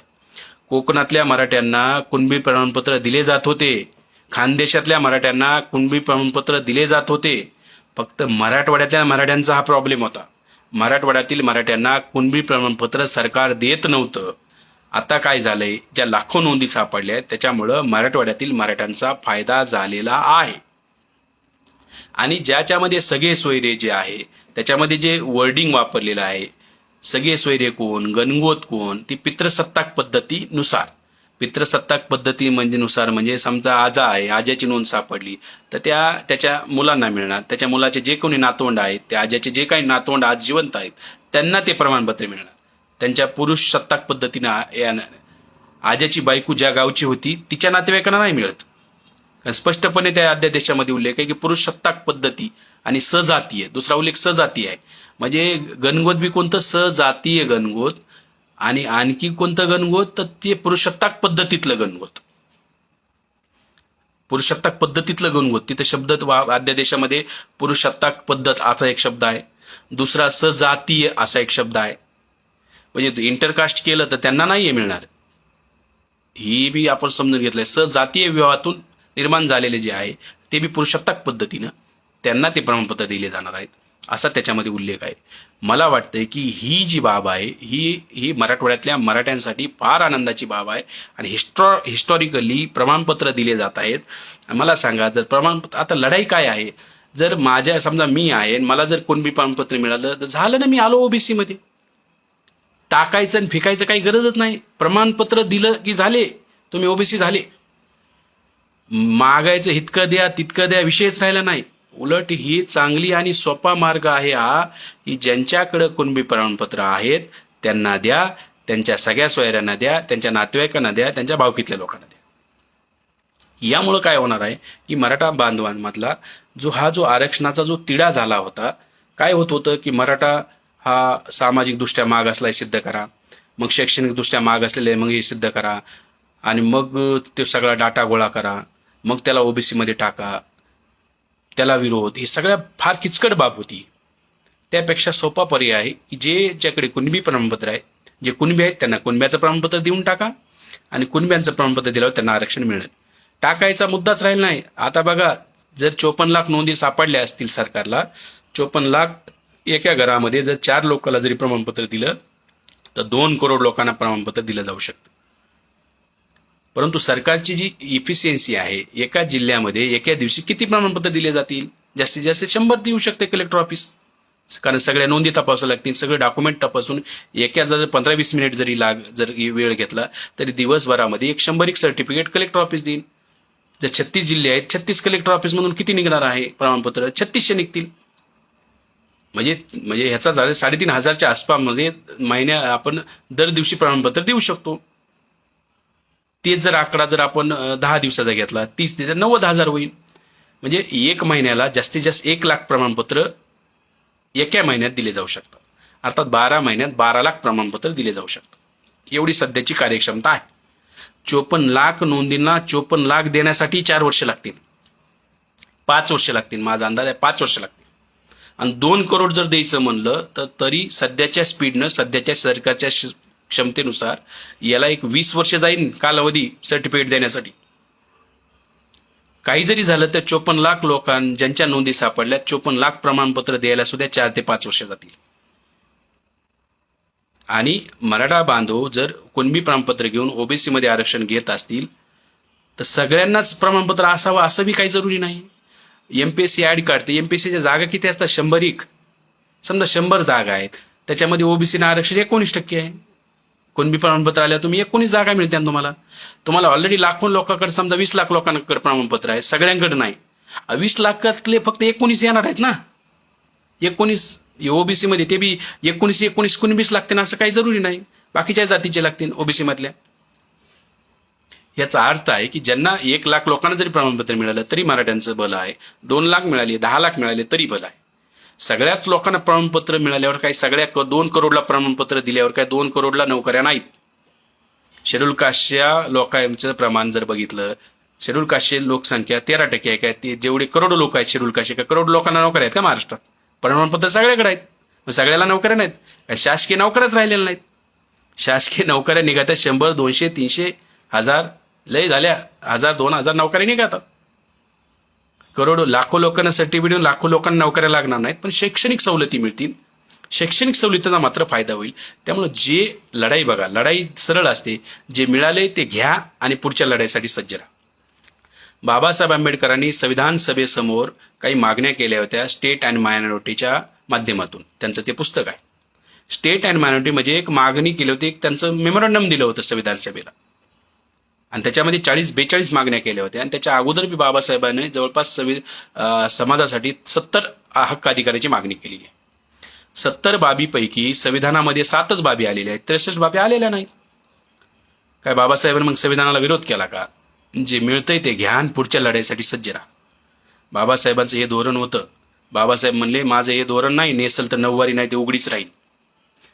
कोकणातल्या मराठ्यांना कुणबी प्रमाणपत्र दिले जात होते. खानदेशातल्या मराठ्यांना कुणबी प्रमाणपत्र दिले जात होते. फक्त मराठवाड्यातल्या मराठ्यांचा हा प्रॉब्लेम होता. मराठवाड्यातील मराठ्यांना कुणबी प्रमाणपत्र सरकार देत नव्हतं. आता काय झालंय, ज्या लाखो नोंदी सापडल्या आहेत त्याच्यामुळं मराठवाड्यातील मराठ्यांचा फायदा झालेला आहे. आणि ज्याच्यामध्ये सगळे सोयरे जे आहे त्याच्यामध्ये जे वर्डिंग वापरलेलं आहे, सगळे सोयरे कोण, गणगोत कोण, ती पितृसत्ताक पद्धतीनुसार. पितृसत्ताक पद्धती म्हणजे समजा आजा आहे, आज्याची नोंद सापडली तर त्याच्या मुलांना मिळणार. त्याच्या मुलाचे जे कोणी नातवंड आहेत, त्या आज्याचे जे काही नातवंड आज जिवंत आहेत त्यांना ते प्रमाणपत्र मिळणार. त्यांच्या पुरुष सत्ताक पद्धतीनं आज्याची बायको ज्या गावची होती तिच्या नातेवाईकांना नाही मिळत. स्पष्टपणे त्या अध्यादेशामध्ये उल्लेख आहे की पुरुष सत्ताक पद्धती आणि सजातीय, दुसरा उल्लेख सजातीय आहे. म्हणजे गणगोत बी कोणतं, सजातीय गणगोत. आणि आणखी कोणतं गणगोत, तर ते पुरुषसत्ताक पद्धतीतलं गणगोत. पुरुषसत्ताक पद्धतीतलं गणगोत, तिथे शब्द अध्यादेशामध्ये पुरुषसत्ताक पद्धत असा एक शब्द आहे, दुसरा सजातीय असा एक शब्द आहे. म्हणजे इंटरकास्ट केलं तर त्यांना नाहीये मिळणार. ही बी आपण समजून घेतलंय. सजातीय विवाहातून निर्माण झालेले जे आहे ते बी पुरुषसत्ताक पद्धतीनं त्यांना ते प्रमाणपत्र दिले जाणार आहेत असा त्याच्यामध्ये उल्लेख आहे. मला वाटतंय की ही जी बाब आहे ही मराठवाड्यातल्या मराठ्यांसाठी फार आनंदाची बाब आहे. आणि हिस्टॉरिकली प्रमाणपत्र दिले जात आहेत. मला सांगा, जर प्रमाणपत्र, आता लढाई काय आहे, जर माझ्या समजा मी आहे मला जर कुणबी प्रमाणपत्र मिळालं तर झालं ना, मी आलो ओबीसी मध्ये. टाकायचं आणि फेकायचं काही गरजच नाही. प्रमाणपत्र दिलं की झाले, तुम्ही ओबीसी झाले. मागायचं इतकं द्या तितकं द्या विषयच राहिला नाही. उलट ही चांगली आणि सोपा मार्ग आहे हा, की ज्यांच्याकडे कुणबी प्रमाणपत्र आहेत त्यांना द्या, त्यांच्या सगळ्या सोयऱ्यांना द्या, त्यांच्या नातेवाईकांना द्या, त्यांच्या भावकीतल्या लोकांना द्या. यामुळं काय होणार आहे की मराठा बांधवांमधला जो आरक्षणाचा जो तिढा झाला होता, काय होत होतं की मराठा हा सामाजिक दृष्ट्या माग असला सिद्ध करा, मग शैक्षणिक दृष्ट्या माग असलेले मग हे सिद्ध करा, आणि मग ते सगळा डाटा गोळा करा, मग त्याला ओबीसी मध्ये टाका, त्याला विरोध. ही सगळ्या फार किचकट बाब होती. त्यापेक्षा सोपा पर्याय आहे की ज्याच्याकडे कुणबी प्रमाणपत्र आहे, जे कुणबी आहेत त्यांना कुणब्याचं प्रमाणपत्र देऊन टाका, आणि कुणब्यांचं प्रमाणपत्र दिल्यावर त्यांना आरक्षण मिळेल. टाकायचा मुद्दाच राहिला नाही. आता बघा, जर 54 लाख नोंदी सापडल्या असतील सरकारला, 54 लाख एका घरामध्ये जर 4 लोकांना जरी प्रमाणपत्र दिलं तर 2 करोड लोकांना प्रमाणपत्र दिलं जाऊ शकतं. परंतु सरकारची जी इफिशियन्सी आहे, एका जिल्ह्यामध्ये एका दिवशी किती प्रमाणपत्र दिले जातील? जास्तीत जास्त 100 देऊ शकते कलेक्टर ऑफिस. कारण सगळ्या नोंदी तपासाव्या लागतील, सगळे डॉक्युमेंट तपासून एका जर 15-20 मिनिट जर वेळ घेतला तरी दिवसभरामध्ये 100 सर्टिफिकेट कलेक्टर ऑफिस देईल. जर 36 जिल्हे आहेत, 36 कलेक्टर ऑफिस मधून किती निघणार आहे प्रमाणपत्र? 3600 निघतील. म्हणजे ह्याचा झालं 3,500च्या आसपासमध्ये आपण दर दिवशी प्रमाणपत्र देऊ शकतो. तेच जर आकडा जर आपण 10 दिवसाचा घेतला, 30 दिवसात 90,000 होईल. म्हणजे एक महिन्याला जास्तीत जास्त 1 लाख प्रमाणपत्र एका महिन्यात दिले जाऊ शकतात. अर्थात 12 महिन्यात 12 लाख प्रमाणपत्र दिले जाऊ शकतात. एवढी सध्याची कार्यक्षमता आहे. 54 लाख नोंदींना 54 लाख देण्यासाठी 4 वर्ष लागतील, 5 वर्ष लागतील. माझा अंदाज आहे 5 वर्ष लागतील. आणि 2 करोड जर द्यायचं म्हणलं तर तरी सध्याच्या स्पीडनं, सध्याच्या सरकारच्या क्षमतेनुसार याला एक 20 वर्ष जाईल कालावधी सर्टिफिकेट देण्यासाठी. काही जरी झालं तर 54 लाख ज्यांच्या नोंदी सापडल्या, 54 लाख प्रमाणपत्र द्यायला सुद्धा 4 ते 5 वर्ष जातील. आणि मराठा बांधव जर कुणबी प्रमाणपत्र घेऊन ओबीसी मध्ये आरक्षण घेत असतील तर सगळ्यांनाच प्रमाणपत्र असावं असं बी काही जरुरी नाही. एमपीएससी ऍड काढते, एमपीएससीच्या जागा किती असतात? 100. समजा 100 जागा आहेत, त्याच्यामध्ये ओबीसीना आरक्षण 19% आहे. कुणबी प्रमाणपत्र आल्यावर तुम्ही 19 जागा मिळतात तुम्हाला ऑलरेडी लाखो लोकांकडे, समजा 20 लाख लोकांकडे प्रमाणपत्र आहे, सगळ्यांकडे नाही. 20 लाखातले फक्त 19 येणार आहेत ना. 19 ओबीसी मध्ये, ते बी 19 कुणबीच लागते ना, असं काही जरुरी नाही. बाकीच्या जातीचे लागतील ओबीसी मधल्या. याचा अर्थ आहे की ज्यांना 1 लाख लोकांना जरी प्रमाणपत्र मिळालं तरी मराठ्यांचं भलं आहे. 2 लाख मिळाले, 10 लाख मिळाले तरी भलं आहे. सगळ्याच लोकांना प्रमाणपत्र मिळाल्यावर काय, सगळ्या 2 करोडला प्रमाणपत्र दिल्यावर काय 2 करोडला नोकऱ्या नाहीत. शेड्यूल कास्टच्या लोकांचं प्रमाण जर बघितलं, शेड्यूल कास्टची लोकसंख्या 13% आहे. काय ते जेवढे करोड लोक आहेत शेड्यूल कास्टचे, काय करोड लोकांना नोकऱ्या आहेत का महाराष्ट्रात? प्रमाणपत्र सगळ्याकडे आहेत, मग सगळ्याला नोकऱ्या नाहीत. काय शासकीय नोकऱ्याच राहिलेल्या नाहीत. शासकीय नोकऱ्या निघतात 100, 200, 300, 1000, लय झाल्या 1000, 2000 नोकऱ्या निघतात. करोडो लाखो लोकांना सर्टिफिकेट, लाखो लोकांना नोकऱ्या लागणार नाहीत, पण शैक्षणिक सवलती मिळतील. शैक्षणिक सवलतींना मात्र फायदा होईल. त्यामुळे जे लढाई बघा, लढाई सरळ असते. जे मिळाले ते घ्या आणि पुढच्या लढाईसाठी सज्ज राहा. बाबासाहेब आंबेडकरांनी संविधान सभेसमोर काही मागण्या केल्या होत्या स्टेट अँड मायनॉरिटीच्या माध्यमातून. त्यांचं ते पुस्तक आहे. स्टेट अँड मायनॉरिटी म्हणजे एक मागणी केली होती, एक त्यांचं मेमोरंडम दिलं होतं संविधान सभेला. आणि त्याच्यामध्ये 40-42 मागण्या केल्या होत्या. आणि त्याच्या अगोदर बी बाबासाहेबांनी जवळपास समाजासाठी 70 हक्क अधिकाराची मागणी केलेली आहे. 70 बाबीपैकी संविधानामध्ये 7च बाबी आलेल्या आहेत, 63 बाबी आलेल्या नाहीत. काय बाबासाहेबांनी मग संविधानाला विरोध केला का? जे मिळतंय ते घ्या आणि पुढच्या लढाईसाठी सज्ज राहा. बाबासाहेबांचं हे धोरण होतं. बाबासाहेब म्हणले, माझं हे धोरण नाही, नेसल तर नऊवारी नाही ते उघडीच राहील.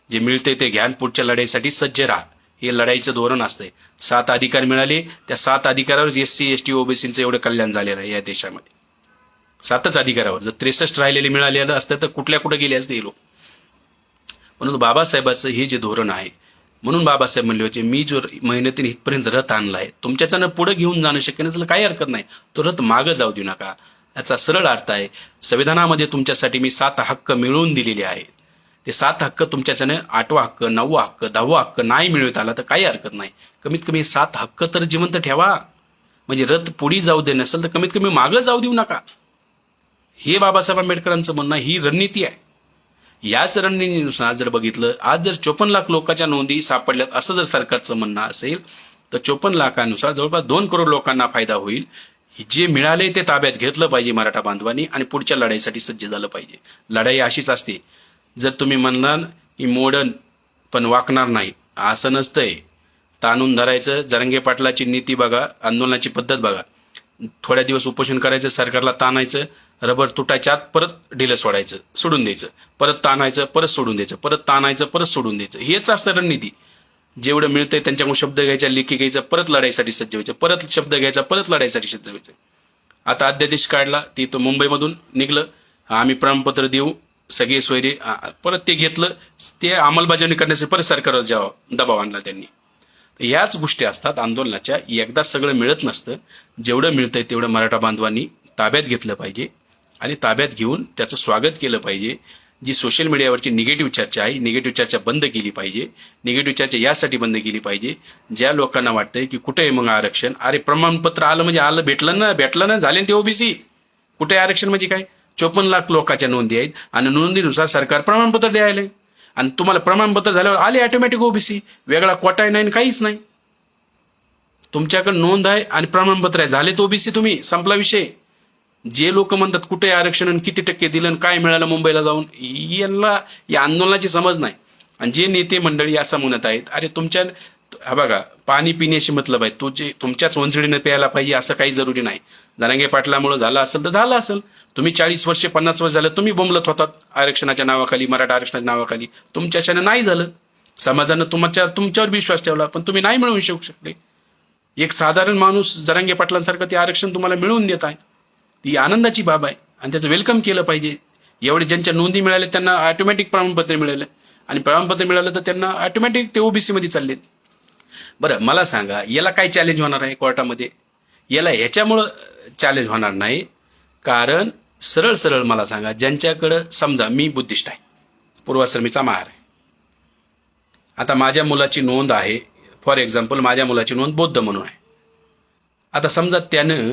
जे मिळतंय ते घ्या आणि पुढच्या लढाईसाठी सज्ज राहा, हे लढाईचं धोरण असतंय. 7 अधिकार मिळाले, त्या 7 अधिकारावर एससी, एसटी, ओबीसीचं एवढं कल्याण झालेलं आहे या देशामध्ये. 7च अधिकारावर. जर 63 राहिलेले मिळालेलं असतं तर कुठे गेले असते हे लोक. म्हणून बाबासाहेबांचं हे जे धोरण आहे, म्हणून बाबासाहेब म्हणले होते, मी जो मेहनतीने इथपर्यंत रथ आणला आहे, तुमच्याच्यानं पुढे घेऊन जाणं शक्य नसेल, काही हरकत नाही, तो रथ मागं जाऊ देऊ नका. याचा सरळ अर्थ आहे, संविधानामध्ये तुमच्यासाठी मी 7 हक्क मिळवून दिलेले आहेत. ते 7 हक्क तुमच्याच्यानं 8वा हक्क, 9वा हक्क, 10वा हक्क नाही मिळवत आला तर काही हरकत नाही. कमीत कमी 7 हक्क तर जिवंत ठेवा. म्हणजे रथ पुढे जाऊ दे नसेल तर कमीत कमी मागं जाऊ देऊ नका. हे बाबासाहेब आंबेडकरांचं म्हणणं, ही रणनीती आहे. याच रणनीतीनुसार जर बघितलं, आज जर 54 लाख लोकांच्या नोंदी सापडल्यात असं जर सरकारचं म्हणणं असेल तर 54 लाखांनुसार जवळपास 2 करोड लोकांना फायदा होईल. जे मिळाले ते ताब्यात घेतलं पाहिजे मराठा बांधवांनी आणि पुढच्या लढाईसाठी सज्ज झालं पाहिजे. लढाई अशीच असते. जर तुम्ही म्हणणार ही मॉडर्न पण वाकणार नाही, असं नसतंय. ताणून धरायचं. जरांगे पाटलाची नीती बघा, आंदोलनाची पद्धत बघा. थोड्या दिवस उपोषण करायचं, सरकारला ताणायचं, रबर तुटायच्या आत परत ढिलं सोडायचं, सोडून द्यायचं, परत ताणायचं, परत सोडून द्यायचं, परत ताणायचं, परत सोडून द्यायचं. हेच असतं रणनीती. जेवढं मिळतंय त्यांच्याकडून शब्द घ्यायचा, लेखी घ्यायचा, परत लढाईसाठी सज्ज व्हायचं, परत शब्द घ्यायचा, परत लढाईसाठी सज्ज व्हायचं. आता अध्यादेश काढला, ती तो मुंबईमधून निघलं, आम्ही प्रमाणपत्र देऊ, सगळे सोयरे, परत ते घेतलं, ते अंमलबजावणी करण्यासाठी परत सरकारवर दबाव आणला त्यांनी. याच गोष्टी असतात आंदोलनाच्या. एकदा सगळं मिळत नसतं. जेवढं मिळतंय तेवढं मराठा बांधवांनी ताब्यात घेतलं पाहिजे आणि ताब्यात घेऊन त्याचं स्वागत केलं पाहिजे. जी सोशल मीडियावरची निगेटिव्ह चर्चा आहे, निगेटिव्ह चर्चा बंद केली पाहिजे. निगेटिव्ह चर्चा यासाठी बंद केली पाहिजे, ज्या लोकांना वाटतंय की कुठे आहे मग आरक्षण, अरे प्रमाणपत्र आलं म्हणजे आलं, भेटलं ना झाले ते ओबीसी. कुठे आरक्षण म्हणजे काय? 54 लाख लोकांच्या नोंदी आहेत आणि नोंदीनुसार सरकार प्रमाणपत्र द्यायला, आणि तुम्हाला प्रमाणपत्र झाल्यावर आले ऑटोमॅटिक ओबीसी. वेगळा कोटा नाही काहीच नाही. तुमच्याकडे नोंद आहे आणि प्रमाणपत्र आहे, झाले तो ओबीसी तुम्ही, संपला विषय. जे लोक म्हणतात कुठे आरक्षण आणि किती टक्के दिलं आणि काय मिळालं मुंबईला जाऊन, यांना या आंदोलनाची समज नाही. आणि जे नेते मंडळी असं म्हणत आहेत, अरे तुमच्या हा बघा पाणी पिण्याशी मतलब आहे, तुमच्याच वंचडीने प्यायला पाहिजे असं काही जरुरी नाही. जरांगे पाटलामुळे झालं असेल तर झालं असेल. तुम्ही 40 वर्ष 50 वर्ष झालं तुम्ही बोंबलत होतात आरक्षणाच्या नावाखाली, मराठा आरक्षणाच्या नावाखाली. तुमच्याच्यानं नाही झालं, समाजानं तुमच्यावर विश्वास ठेवला पण तुम्ही नाही मिळवू शकले. एक साधारण माणूस जरांगे पाटलांसारखं ते आरक्षण तुम्हाला मिळवून देत आहे, ती आनंदाची बाब आहे आणि त्याचं वेलकम केलं पाहिजे. एवढे ज्यांच्या नोंदी मिळाल्या त्यांना ऑटोमॅटिक प्रमाणपत्र मिळालं, आणि प्रमाणपत्र मिळालं तर त्यांना ऑटोमॅटिक ते ओबीसी मध्ये चाललेत. बरं मला सांगा, याला काय चॅलेंज होणार आहे कोर्टामध्ये? याला ह्याच्यामुळं चॅलेंज होणार नाही, कारण सरळ सरळ मला सांगा, ज्यांच्याकडं समजा मी बुद्धिस्ट आहे, पूर्वाश्रमीचा महार आहे, आता माझ्या मुलाची नोंद आहे, फॉर एक्झाम्पल माझ्या मुलाची नोंद बौद्ध म्हणून आहे. आता समजा त्यानं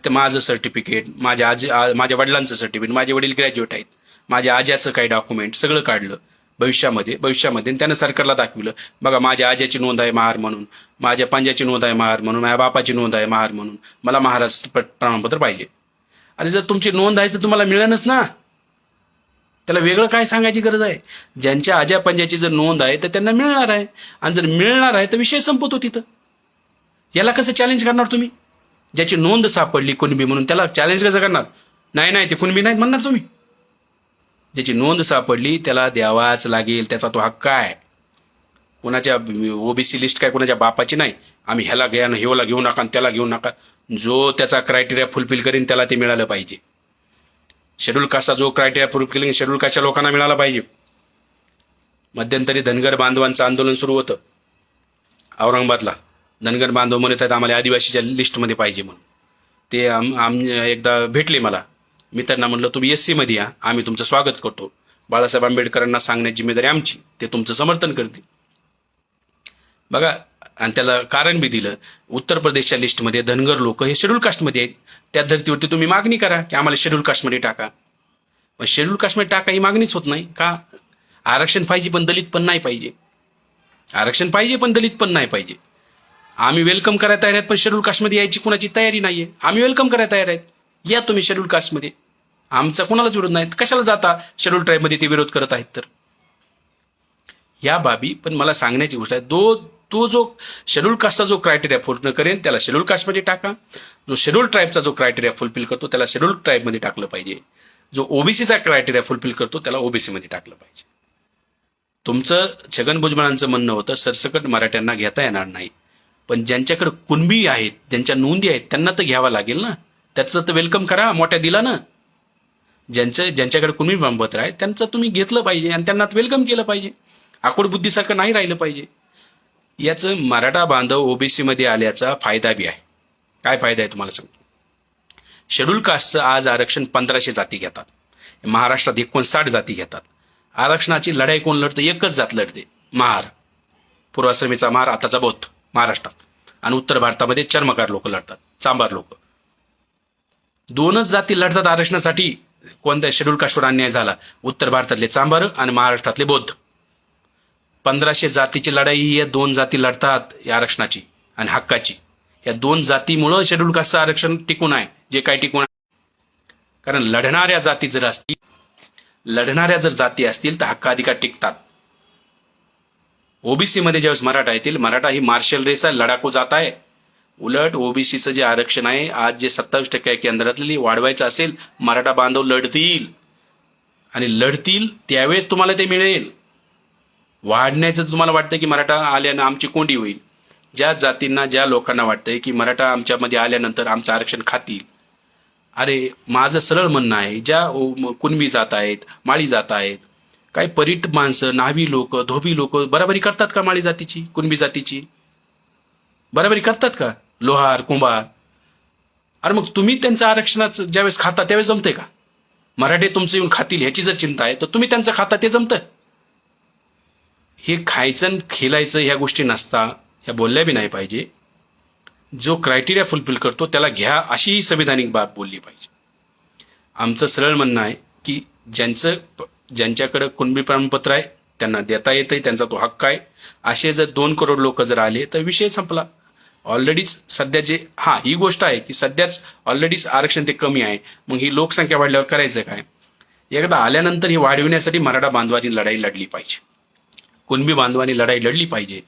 माझं सर्टिफिकेट, माझ्या वडिलांचं सर्टिफिकेट, माझे वडील ग्रॅज्युएट आहेत, माझ्या आज्याचं काही डॉक्युमेंट सगळं काढलं भविष्यामध्ये त्यानं सरकारला दाखविलं, बघा माझ्या आज्याची नोंद आहे महार म्हणून, माझ्या पंजाची नोंद आहे महार म्हणून, माझ्या बापाची नोंद आहे महार म्हणून, मला महाराष्ट्र प्रमाणपत्र पाहिजे. आणि जर तुमची नोंद आहे तर तुम्हाला मिळेलच ना, त्याला वेगळं काय सांगायची गरज आहे? ज्यांच्या आज्या पंजाची जर नोंद आहे तर त्यांना मिळणार आहे, आणि जर मिळणार आहे तर विषय संपतो तिथं. याला कसं चॅलेंज करणार तुम्ही? ज्याची नोंद सापडली कुणबी म्हणून त्याला चॅलेंज कसं करणार? नाही ते कुणबी नाहीत म्हणणार तुम्ही. ज्याची नोंद सापडली त्याला द्यावाच लागेल, त्याचा तो हक्क आहे. कोणाच्या ओबीसी लिस्ट काय कोणाच्या बापाची नाही, आम्ही ह्याला घ्या ह्याला घेऊ नका त्याला घेऊ नका. जो त्याचा क्रायटेरिया फुलफिल करीन त्याला ते मिळालं पाहिजे. शेड्यूल कास्टचा जो क्रायटेरिया फुलफिल शेड्यूल कास्टच्या लोकांना मिळाला पाहिजे. मध्यंतरी धनगर बांधवांचं आंदोलन सुरू होतं औरंगाबादला. धनगर बांधव म्हणत आहेत आम्हाला आदिवासीच्या लिस्टमध्ये पाहिजे म्हणून. ते एकदा भेटले मला, मी त्यांना म्हणलं तुम्ही SC मध्ये या, आम्ही तुमचं स्वागत करतो. बाळासाहेब आंबेडकरांना सांगण्याची जिम्मेदारी आमची, ते तुमचं समर्थन करतील. बघा, आणि त्याला कारण बी दिलं, उत्तर प्रदेशच्या लिस्टमध्ये धनगर लोक हे शेड्यूल कास्टमध्ये आहेत, त्या धर्तीवरती तुम्ही मागणी करा की आम्हाला शेड्यूल कास्टमध्ये टाका. पण शेड्यूल कास्टमध्ये टाका ही मागणीच होत नाही का? आरक्षण पाहिजे पण दलित पण नाही पाहिजे, आरक्षण पाहिजे पण दलित पण नाही पाहिजे. आम्ही वेलकम करायला तयार आहेत पण शेड्यूल कास्टमध्ये यायची कुणाची तयारी नाहीये. आम्ही वेलकम करायला तयार आहेत, या तुम्ही शेड्यूल कास्टमध्ये, आमचा कोणालाच विरोध नाही. कशाला जाता शेड्यूल ट्राईबमध्ये ते विरोध करत आहेत तर? या बाबी पण मला सांगण्याची गोष्ट आहे, तो जो शेड्यूल कास्टचा जो क्रायटेरिया पूर्ण करेन त्याला शेड्यूल कास्टमध्ये टाका, जो शेड्यूल ट्राईबचा जो क्रायटेरिया फुलफिल करतो त्याला शेड्यूल ट्राईबमध्ये टाकलं पाहिजे, जो ओबीसीचा क्रायटेरिया फुलफिल करतो त्याला ओबीसीमध्ये टाकलं पाहिजे. तुमचं छगन भुजबळांचं म्हणणं होतं सरसकट मराठ्यांना घेता येणार नाही, पण ज्यांच्याकडे कुणबी आहेत, ज्यांच्या नोंदी आहेत त्यांना तर घ्यावा लागेल ना. त्याचं तर वेलकम करा मोठ्या दिलानं. ज्यांच्याकडे कुणबी प्रमाणपत्र आहे त्यांचं तुम्ही घेतलं पाहिजे आणि त्यांना वेलकम केलं पाहिजे. आकुड बुद्धीसारखं नाही राहिलं पाहिजे. याचं मराठा बांधव ओबीसी मध्ये आल्याचा फायदा बी आहे. काय फायदा आहे तुम्हाला सांगतो. शेड्यूल कास्टचं आज आरक्षण 1500 जाती घेतात, महाराष्ट्रात 59 जाती घेतात. आरक्षणाची लढाई कोण लढतं? एकच जात लढते, महार. पूर्वाश्रमीचा महार, आताचा बौद्ध महाराष्ट्रात, आणि उत्तर भारतामध्ये चर्मकार लोक लढतात, चांभार लोक. 2च जाती लढतात आरक्षणासाठी. कोणत्या शेड्यूल कास्टवर अन्याय झाला? उत्तर भारतातले चांभार आणि महाराष्ट्रातले बौद्ध. 1500 जातीची लढाई या 2 जाती लढतात या आरक्षणाची आणि हक्काची. या 2 जातीमुळं शेड्यूल कास्टचं आरक्षण टिकून आहे जे काय टिकून आहे. कारण लढणाऱ्या जर जाती असतील तर हक्काधिकार टिकतात. ओबीसी मध्ये ज्यावेळेस मराठा येतील, मराठा ही मार्शल रेस आहे, लढाकू जात आहे. उलट ओबीसीचं जे आरक्षण आहे आज जे 27% आहे केंद्रातली, वाढवायचं असेल मराठा बांधव लढतील, आणि लढतील त्यावेळेस तुम्हाला ते मिळेल. वाढण्याचं तुम्हाला वाटतं की मराठा आल्यानं आमची कोंडी होईल. ज्या जातींना, ज्या लोकांना वाटतंय की मराठा आमच्यामध्ये आल्यानंतर आमचं आरक्षण खातील, अरे माझं सरळ म्हणणं आहे, ज्या कुणबी जात आहेत, माळी जात आहेत, काही परीट माणसं, न्हावी लोक, धोबी लोक बराबरी करतात का माळी जातीची, कुणबी जातीची? बराबरी करतात का? लोहार, कुंभार. अरे मग तुम्ही त्यांचं आरक्षणाचं ज्यावेळेस खाता त्यावेळेस जमते का? मराठे तुमचं येऊन खातील ह्याची जर चिंता आहे तर तुम्ही त्यांचं खाता, ते जमतं. हे खायचं आणि खेळायचं ह्या गोष्टी नसता, ह्या बोलल्या बी नाही पाहिजे. जो क्रायटेरिया फुलफिल करतो त्याला घ्या, अशी ही संविधानिक बाब बोलली पाहिजे. आमचं सरळ म्हणणं आहे की ज्यांच्याकडे कुणबी प्रमाणपत्र आहे त्यांना देता येतंय, त्यांचा तो हक्क आहे. असे जर 2 करोड लोक जर आले तर विषय संपला. ऑलरेडीच सध्या जे ही गोष्ट आहे की सध्याच ऑलरेडीच आरक्षण ते कमी आहे. मग ही लोकसंख्या वाढल्यावर करायचं काय? एकदा आल्यानंतर ही वाढविण्यासाठी मराठा बांधवांनी लढाई लढली पाहिजे, कुणबी बांधवांनी लढाई लढली पाहिजे.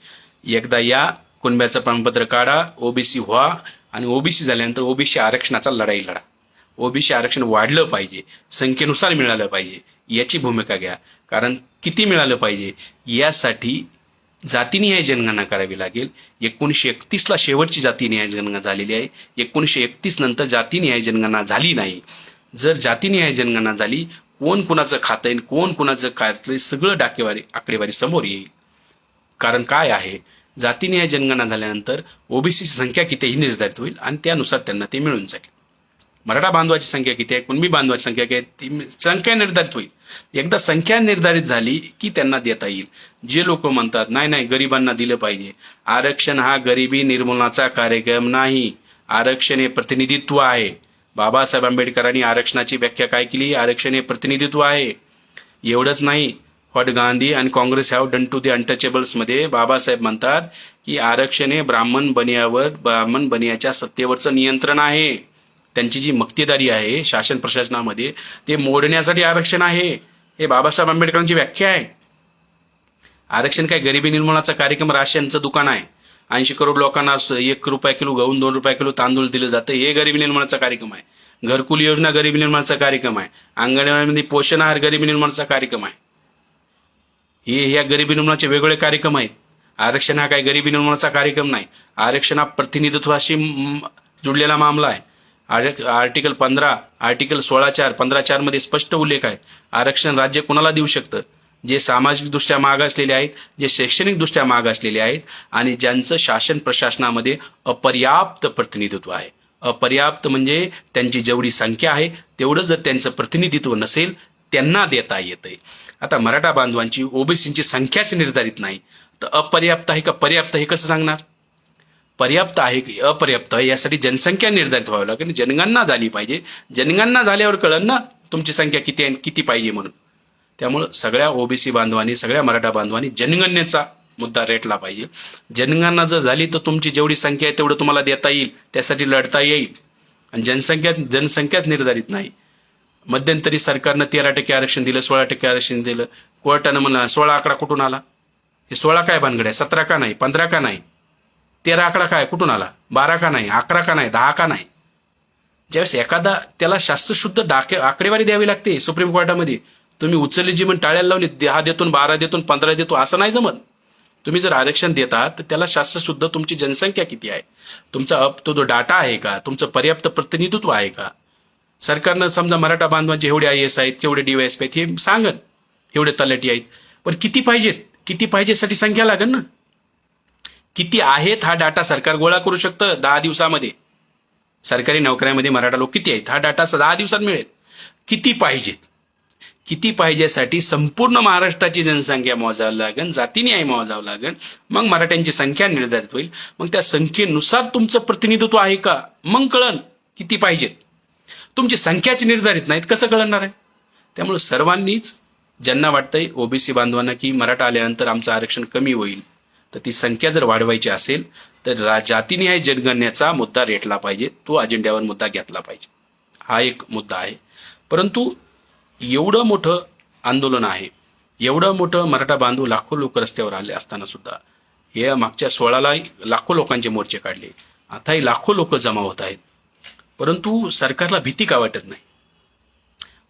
एकदा या कुणब्याचं प्रमाणपत्र काढा, ओबीसी व्हा, आणि ओबीसी झाल्यानंतर ओबीसी आरक्षणाचा लढाई लढा. ओबीसी आरक्षण वाढलं पाहिजे, संख्येनुसार मिळालं पाहिजे, याची भूमिका घ्या. कारण किती मिळालं पाहिजे यासाठी जातीनिहाय जनगणना करावी लागेल. 1931ला शेवटची जातीनिहाय जनगणना झालेली आहे. 1931 नंतर जातीनिहाय जनगणना झाली नाही. जर जातीनिहाय जनगणना झाली, कोण कुणाचं खातंय, कोण कुणाचं खातंय, सगळं आकडेवारी समोर येईल. कारण काय आहे, जातीनिहाय जनगणना झाल्यानंतर ओबीसीची संख्या किती ही निर्धारित होईल आणि त्यानुसार त्यांना ते मिळून जाईल. मराठा बांधवाची संख्या किती आहे, कुणबी बांधवाची संख्या किती आहे, ती संख्या निर्धारित होईल. एकदा संख्या निर्धारित झाली की त्यांना देता येईल. जे लोक म्हणतात नाही नाही गरिबांना दिलं पाहिजे, आरक्षण हा गरिबी निर्मूलनाचा कार्यक्रम नाही, आरक्षण हे प्रतिनिधित्व आहे. बाबासाहेब आंबेडकरांनी आरक्षणाची व्याख्या काय केली? आरक्षण हे प्रतिनिधित्व आहे. एवढंच नाही, व्हॉट गांधी आणि Congress have done to the untouchables मध्ये बाबासाहेब म्हणतात की आरक्षण हे ब्राह्मण बनियाच्या सत्तेवरचं नियंत्रण आहे. त्यांची जी मक्तेदारी आहे शासन प्रशासनामध्ये ते मोडण्यासाठी आरक्षण आहे. हे बाबासाहेब आंबेडकरांची व्याख्या आहे. आरक्षण काय गरिबी निर्मूलनाचा कार्यक्रम राशनचं दुकान आहे. 80 करोड लोकांना 1 रुपया किलो गहू, 2 रुपया किलो तांदूळ दिलं जातं, हे गरिबी निर्मूलनाचा कार्यक्रम आहे. घरकुल योजना गरिबी निर्मूलनाचा कार्यक्रम आहे. अंगणवाडीमध्ये पोषण आहार गरिबी निर्मूलनाचा कार्यक्रम आहे. हे ह्या गरिबी निर्मूलनाचे वेगवेगळे कार्यक्रम आहेत. आरक्षण हा काय गरिबी निर्मूलनाचा कार्यक्रम नाही. आरक्षण हा प्रतिनिधित्वाशी जुडलेला मामला आहे. आर्टिकल 15, आर्टिकल 16.4, 15.4 मध्ये स्पष्ट उल्लेख आहे. आरक्षण राज्य कुणाला देऊ शकतं? जे सामाजिकदृष्ट्या माग असलेले आहेत, जे शैक्षणिकदृष्ट्या माग असलेले आहेत, आणि ज्यांचं शासन प्रशासनामध्ये अपर्याप्त प्रतिनिधित्व आहे. अपर्याप्त म्हणजे त्यांची जेवढी संख्या आहे तेवढं जर त्यांचं प्रतिनिधित्व नसेल त्यांना देता येतंय. आता मराठा बांधवांची, ओबीसींची संख्याच निर्धारित नाही तर अपर्याप्त आहे का पर्याप्त हे कसं सांगणार? पर्याप्त आहे की अपर्याप्त आहे यासाठी जनसंख्या निर्धारित व्हावी लागेल, जनगणना झाली पाहिजे. जनगणना झाल्यावर कळलं ना तुमची संख्या किती आहे, किती पाहिजे म्हणून. त्यामुळं सगळ्या ओबीसी बांधवांनी, सगळ्या मराठा बांधवांनी जनगणनेचा मुद्दा रेटला पाहिजे. जनगणना जर झाली तर तुमची जेवढी संख्या आहे तेवढं तुम्हाला देता येईल, त्यासाठी लढता येईल. आणि जनसंख्याच निर्धारित नाही. मध्यंतरी सरकारनं 13% आरक्षण दिलं, 16% आरक्षण दिलं. कोर्टानं म्हणलं 16 आकडा कुठून आला? हे 16 काय भानगड आहे? 17 का नाही, 15 का नाही, 13 आकडा काय कुठून आला? 12 का नाही, 11 का नाही, 10 का नाही? ज्यावेळेस एखादा त्याला शास्त्रशुद्ध आकडेवारी द्यावी लागते सुप्रीम कोर्टामध्ये. तुम्ही उचलली जी म्हणून टाळ्याला लावली, 10 देतो, 12 देतो, 15 देतो, असं नाही जमत. तुम्ही जर आरक्षण देता तर त्याला शास्त्रशुद्ध तुमची जनसंख्या किती आहे, तुमचा तो जो डाटा आहे का, तुमचं पर्याप्त प्रतिनिधित्व आहे का. सरकारनं समजा मराठा बांधवांचे एवढे IAS आहेत, तेवढे DYSP आहेत हे सांगत, एवढे तलाठी आहेत, पण किती पाहिजेत, किती पाहिजेसाठी संख्या लागेल ना. किती आहेत हा डाटा सरकार गोळा करू शकतं 10 दिवसामध्ये. सरकारी नोकऱ्यामध्ये मराठा लोक किती आहेत हा डाटा 10 दिवसात मिळेल. किती पाहिजेत, किती पाहिजेसाठी संपूर्ण महाराष्ट्राची जनसंख्या मोजावी लागेल, जातीनिहाय मोजावं लागेल, मग मराठ्यांची संख्या निर्धारित होईल. मग त्या संख्येनुसार तुमचं प्रतिनिधित्व आहे का मग कळन किती पाहिजेत. तुमची संख्याच निर्धारित नाहीत कसं कळणार आहे. त्यामुळे सर्वांनीच, ज्यांना वाटतंय ओबीसी बांधवांना की मराठा आल्यानंतर आमचं आरक्षण कमी होईल, तर ती संख्या जर वाढवायची असेल तर जातीनिहाय जनगणनेचा मुद्दा रेटला पाहिजे, तो अजेंड्यावर मुद्दा घेतला पाहिजे. हा एक मुद्दा आहे. परंतु एवढं मोठं आंदोलन आहे, एवढं मोठं मराठा बांधव लाखो लोक रस्त्यावर आले असताना सुद्धा या मागच्या 16ला लाखो लोकांचे मोर्चे काढले, आताही लाखो लोक जमा होत आहेत. परंतु सरकारला भीती का वाटत नाही?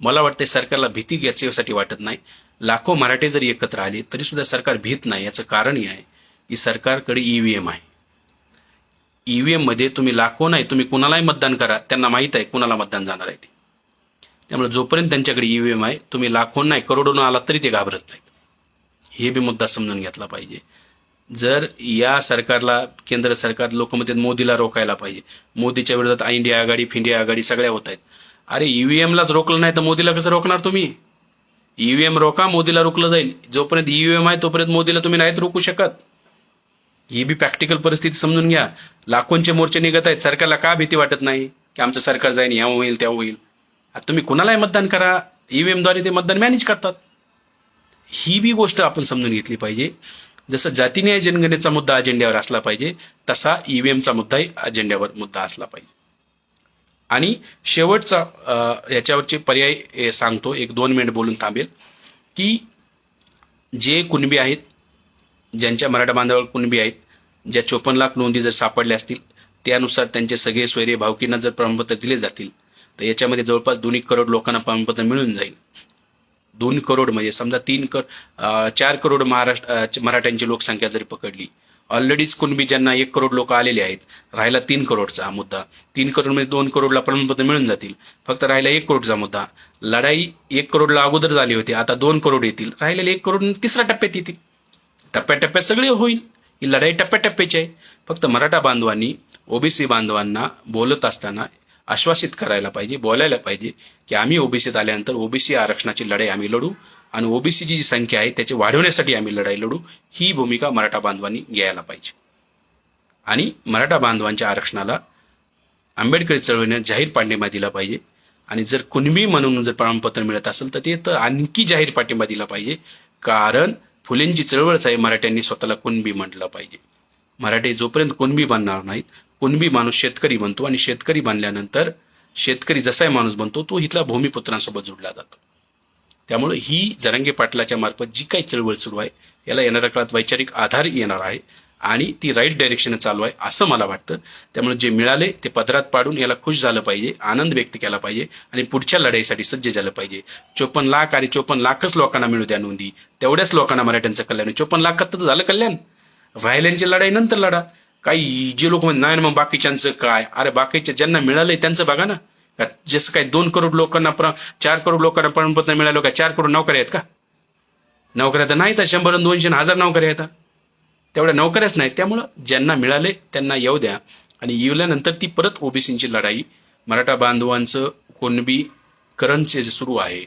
मला वाटते सरकारला भीती याच्यासाठी वाटत नाही. लाखो मराठे जरी एकत्र आले तरी सुद्धा सरकार भीत नाही. याचं कारणही आहे की सरकारकडे EVM आहे. EVM मध्ये तुम्ही लाखो नाही, तुम्ही कुणालाही मतदान करा, त्यांना माहित आहे कुणाला मतदान जाणार आहे ते. त्यामुळे जोपर्यंत त्यांच्याकडे EVM आहे, तुम्ही लाखो नाही करोडोनं आला तरी ते घाबरत नाहीत. हे बी मुद्दा समजून घेतला पाहिजे. जर या सरकारला, केंद्र सरकार लोक म्हणतात मोदीला रोखायला पाहिजे, मोदीच्या विरोधात इंडिया आघाडी, फिंडिया आघाडी सगळ्या होत आहेत. अरे ईव्हीएमलाच रोखलं नाही तर मोदीला कसं रोखणार तुम्ही? ईव्हीएम रोका, मोदीला रोखलं जाईल. जोपर्यंत ईव्हीएम आहे तोपर्यंत मोदीला तुम्ही नाहीत रोखू शकत. ही बी प्रॅक्टिकल परिस्थिती समजून घ्या. लाखोंचे मोर्चे निघत आहेत. सरकारला का भीती वाटत नाही की आमचं सरकार जाईन, या होईल त्या होईल? आता तुम्ही कुणालाही मतदान करा, ईव्हीएमद्वारे ते मतदान मॅनेज करतात. ही बी गोष्ट आपण समजून घेतली पाहिजे. जसं जातीन्याय जनगणनेचा मुद्दा अजेंड्यावर असला पाहिजे, तसा ईव्हीएमचा मुद्दाही अजेंड्यावर मुद्दा असला पाहिजे. आणि शेवटचा याच्यावरचे पर्याय सांगतो, 1-2 मिनिट बोलून थांबेल. की जे कुणबी आहेत, ज्यांच्या मराठा बांधवावर कुणबी आहेत, ज्या 54 लाख नोंदी जर सापडल्या असतील, त्यानुसार त्यांचे सगळे सोयरे भावकींना जर प्रमाणपत्र दिले जातील तर याच्यामध्ये जवळपास 2 करोड लोकांना प्रमाणपत्र मिळून जाईल. 2 करोड म्हणजे समजा 4 करोड मराठ्यांची लोकसंख्या जरी पकडली, ऑलरेडीच कुणबी ज्यांना 1 करोड लोक आलेले आहेत, राहिला 3 करोडचा मुद्दा. 3 करोडमध्ये 2 करोडला प्रमाणपत्र मिळून जातील, फक्त राहिला 1 करोडचा मुद्दा. लढाई 1 करोडला अगोदर झाली होती, आता 2 करोड येतील, राहिलेले 1 करोड तिसऱ्या टप्प्यात येतील. टप्प्याटप्प्यात सगळे होईल. ही लढाई टप्प्याटप्प्याची आहे. फक्त मराठा बांधवांनी ओबीसी बांधवांना बोलत असताना आश्वासित करायला पाहिजे, बोलायला पाहिजे की आम्ही ओबीसीत आल्यानंतर ओबीसी आरक्षणाची लढाई आम्ही लढू आणि ओबीसीची जी संख्या आहे त्याची वाढवण्यासाठी आम्ही लढाई लढू. ही भूमिका मराठा बांधवांनी घ्यायला पाहिजे. आणि मराठा बांधवांच्या आरक्षणाला आंबेडकरी चळवळीने जाहीर पाठिंबा दिला पाहिजे. आणि जर कुणबी म्हणून जर प्रमाणपत्र मिळत असेल तर ते तर आणखी जाहीर पाठिंबा दिला पाहिजे. कारण फुलेंची चळवळच आहे, मराठ्यांनी स्वतःला कुणबी म्हटलं पाहिजे. मराठे जोपर्यंत कुणबी बनणार नाहीत, कुणबी माणूस शेतकरी बनतो आणि शेतकरी बनल्यानंतर शेतकरी जसाही माणूस बनतो तो इथला भूमिपुत्रांसोबत जोडला जातो. त्यामुळे ही जरांगे पाटलाच्या मार्फत जी काही चळवळ सुरू आहे याला येणाऱ्या काळात वैचारिक आधार येणार आहे आणि ती राईट डायरेक्शन चालू आहे असं मला वाटतं. त्यामुळे जे मिळाले ते पदरात पाडून याला खुश झालं पाहिजे, आनंद व्यक्त केला पाहिजे आणि पुढच्या लढाईसाठी सज्ज झालं पाहिजे. 54 लाख आणि 54 लाखच लोकांना मिळू द्या नोंदी, तेवढ्याच लोकांना मराठ्यांचं कल्याण. 54 लाखात तर झालं कल्याण, राहिल्यांची लढाई नंतर लढा. काही जे लोक म्हणतात नाही मग बाकीच्यांचं काय, अरे बाकीच्या ज्यांना मिळालंय त्यांचं बघा ना. जसं काय 2 करोड लोकांना 4 करोड लोकांना प्रमाणपत्र मिळालं का? 4 करोड नोकऱ्या आहेत का? नोकऱ्या तर नाही तर 100, 200, 1000 नोकऱ्या आहेत, तेवढ्या नोकऱ्याच नाहीत. त्यामुळं ज्यांना मिळाले त्यांना येऊ द्या. आणि येऊल्यानंतर ती परत ओबीसीची लढाई, मराठा बांधवांचं कुणबीकरण जे सुरू आहे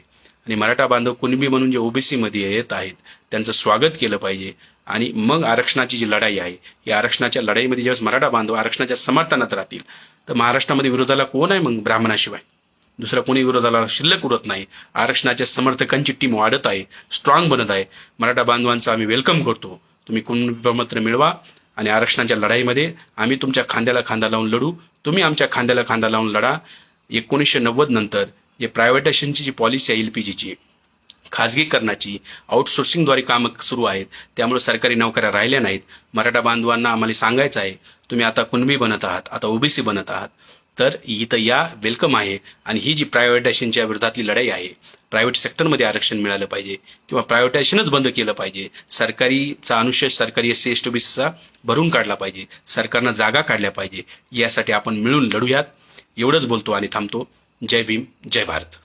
आणि मराठा बांधव कुणबी म्हणून जे ओबीसीमध्ये येत आहेत त्यांचं स्वागत केलं पाहिजे. आणि मग आरक्षणाची जी लढाई आहे, या आरक्षणाच्या लढाईमध्ये ज्यावेळेस मराठा बांधव आरक्षणाच्या समर्थनात राहतील तर महाराष्ट्रामध्ये विरोधाला कोण आहे मग? ब्राह्मणाशिवाय दुसरा कोणी विरोधाला शिल्लक उरत नाही. आरक्षणाच्या समर्थकांची टीम वाढत आहे, स्ट्रॉंग बनत आहे. मराठा बांधवांचा आम्ही वेलकम करतो. तुम्ही कुणबी प्रमाणपत्र मिळवा आणि आरक्षणाच्या लढाईमध्ये आम्ही तुमच्या खांद्याला खांदा लावून लढू, तुम्ही आमच्या खांद्याला खांदा लावून लढा. 1990 नंतर जे प्रायव्हेटायझेशनची जी पॉलिसी आहे, एलपीजीची खाजगीकरणाची, आउटसोर्सिंगद्वारे कामं सुरू आहेत, त्यामुळे सरकारी नोकऱ्या राहिल्या नाहीत. मराठा बांधवांना आम्हाला सांगायचं आहे, तुम्ही आता कुणबी बनत आहात, आता ओबीसी बनत आहात, तर इथं या वेलकम आहे. आणि ही जी प्रायव्हेटायझेशनच्या विरोधातली लढाई आहे, प्रायव्हेट सेक्टरमध्ये आरक्षण मिळालं पाहिजे किंवा प्रायव्हेटायझेशनच बंद केलं पाहिजे. सरकारीचा अनुशेष सरकारी SC ST OBCचा भरून काढला पाहिजे, सरकारनं जागा काढल्या पाहिजे. यासाठी आपण मिळून लढूयात. एवढंच बोलतो आणि थांबतो. जय भीम, जय भारत.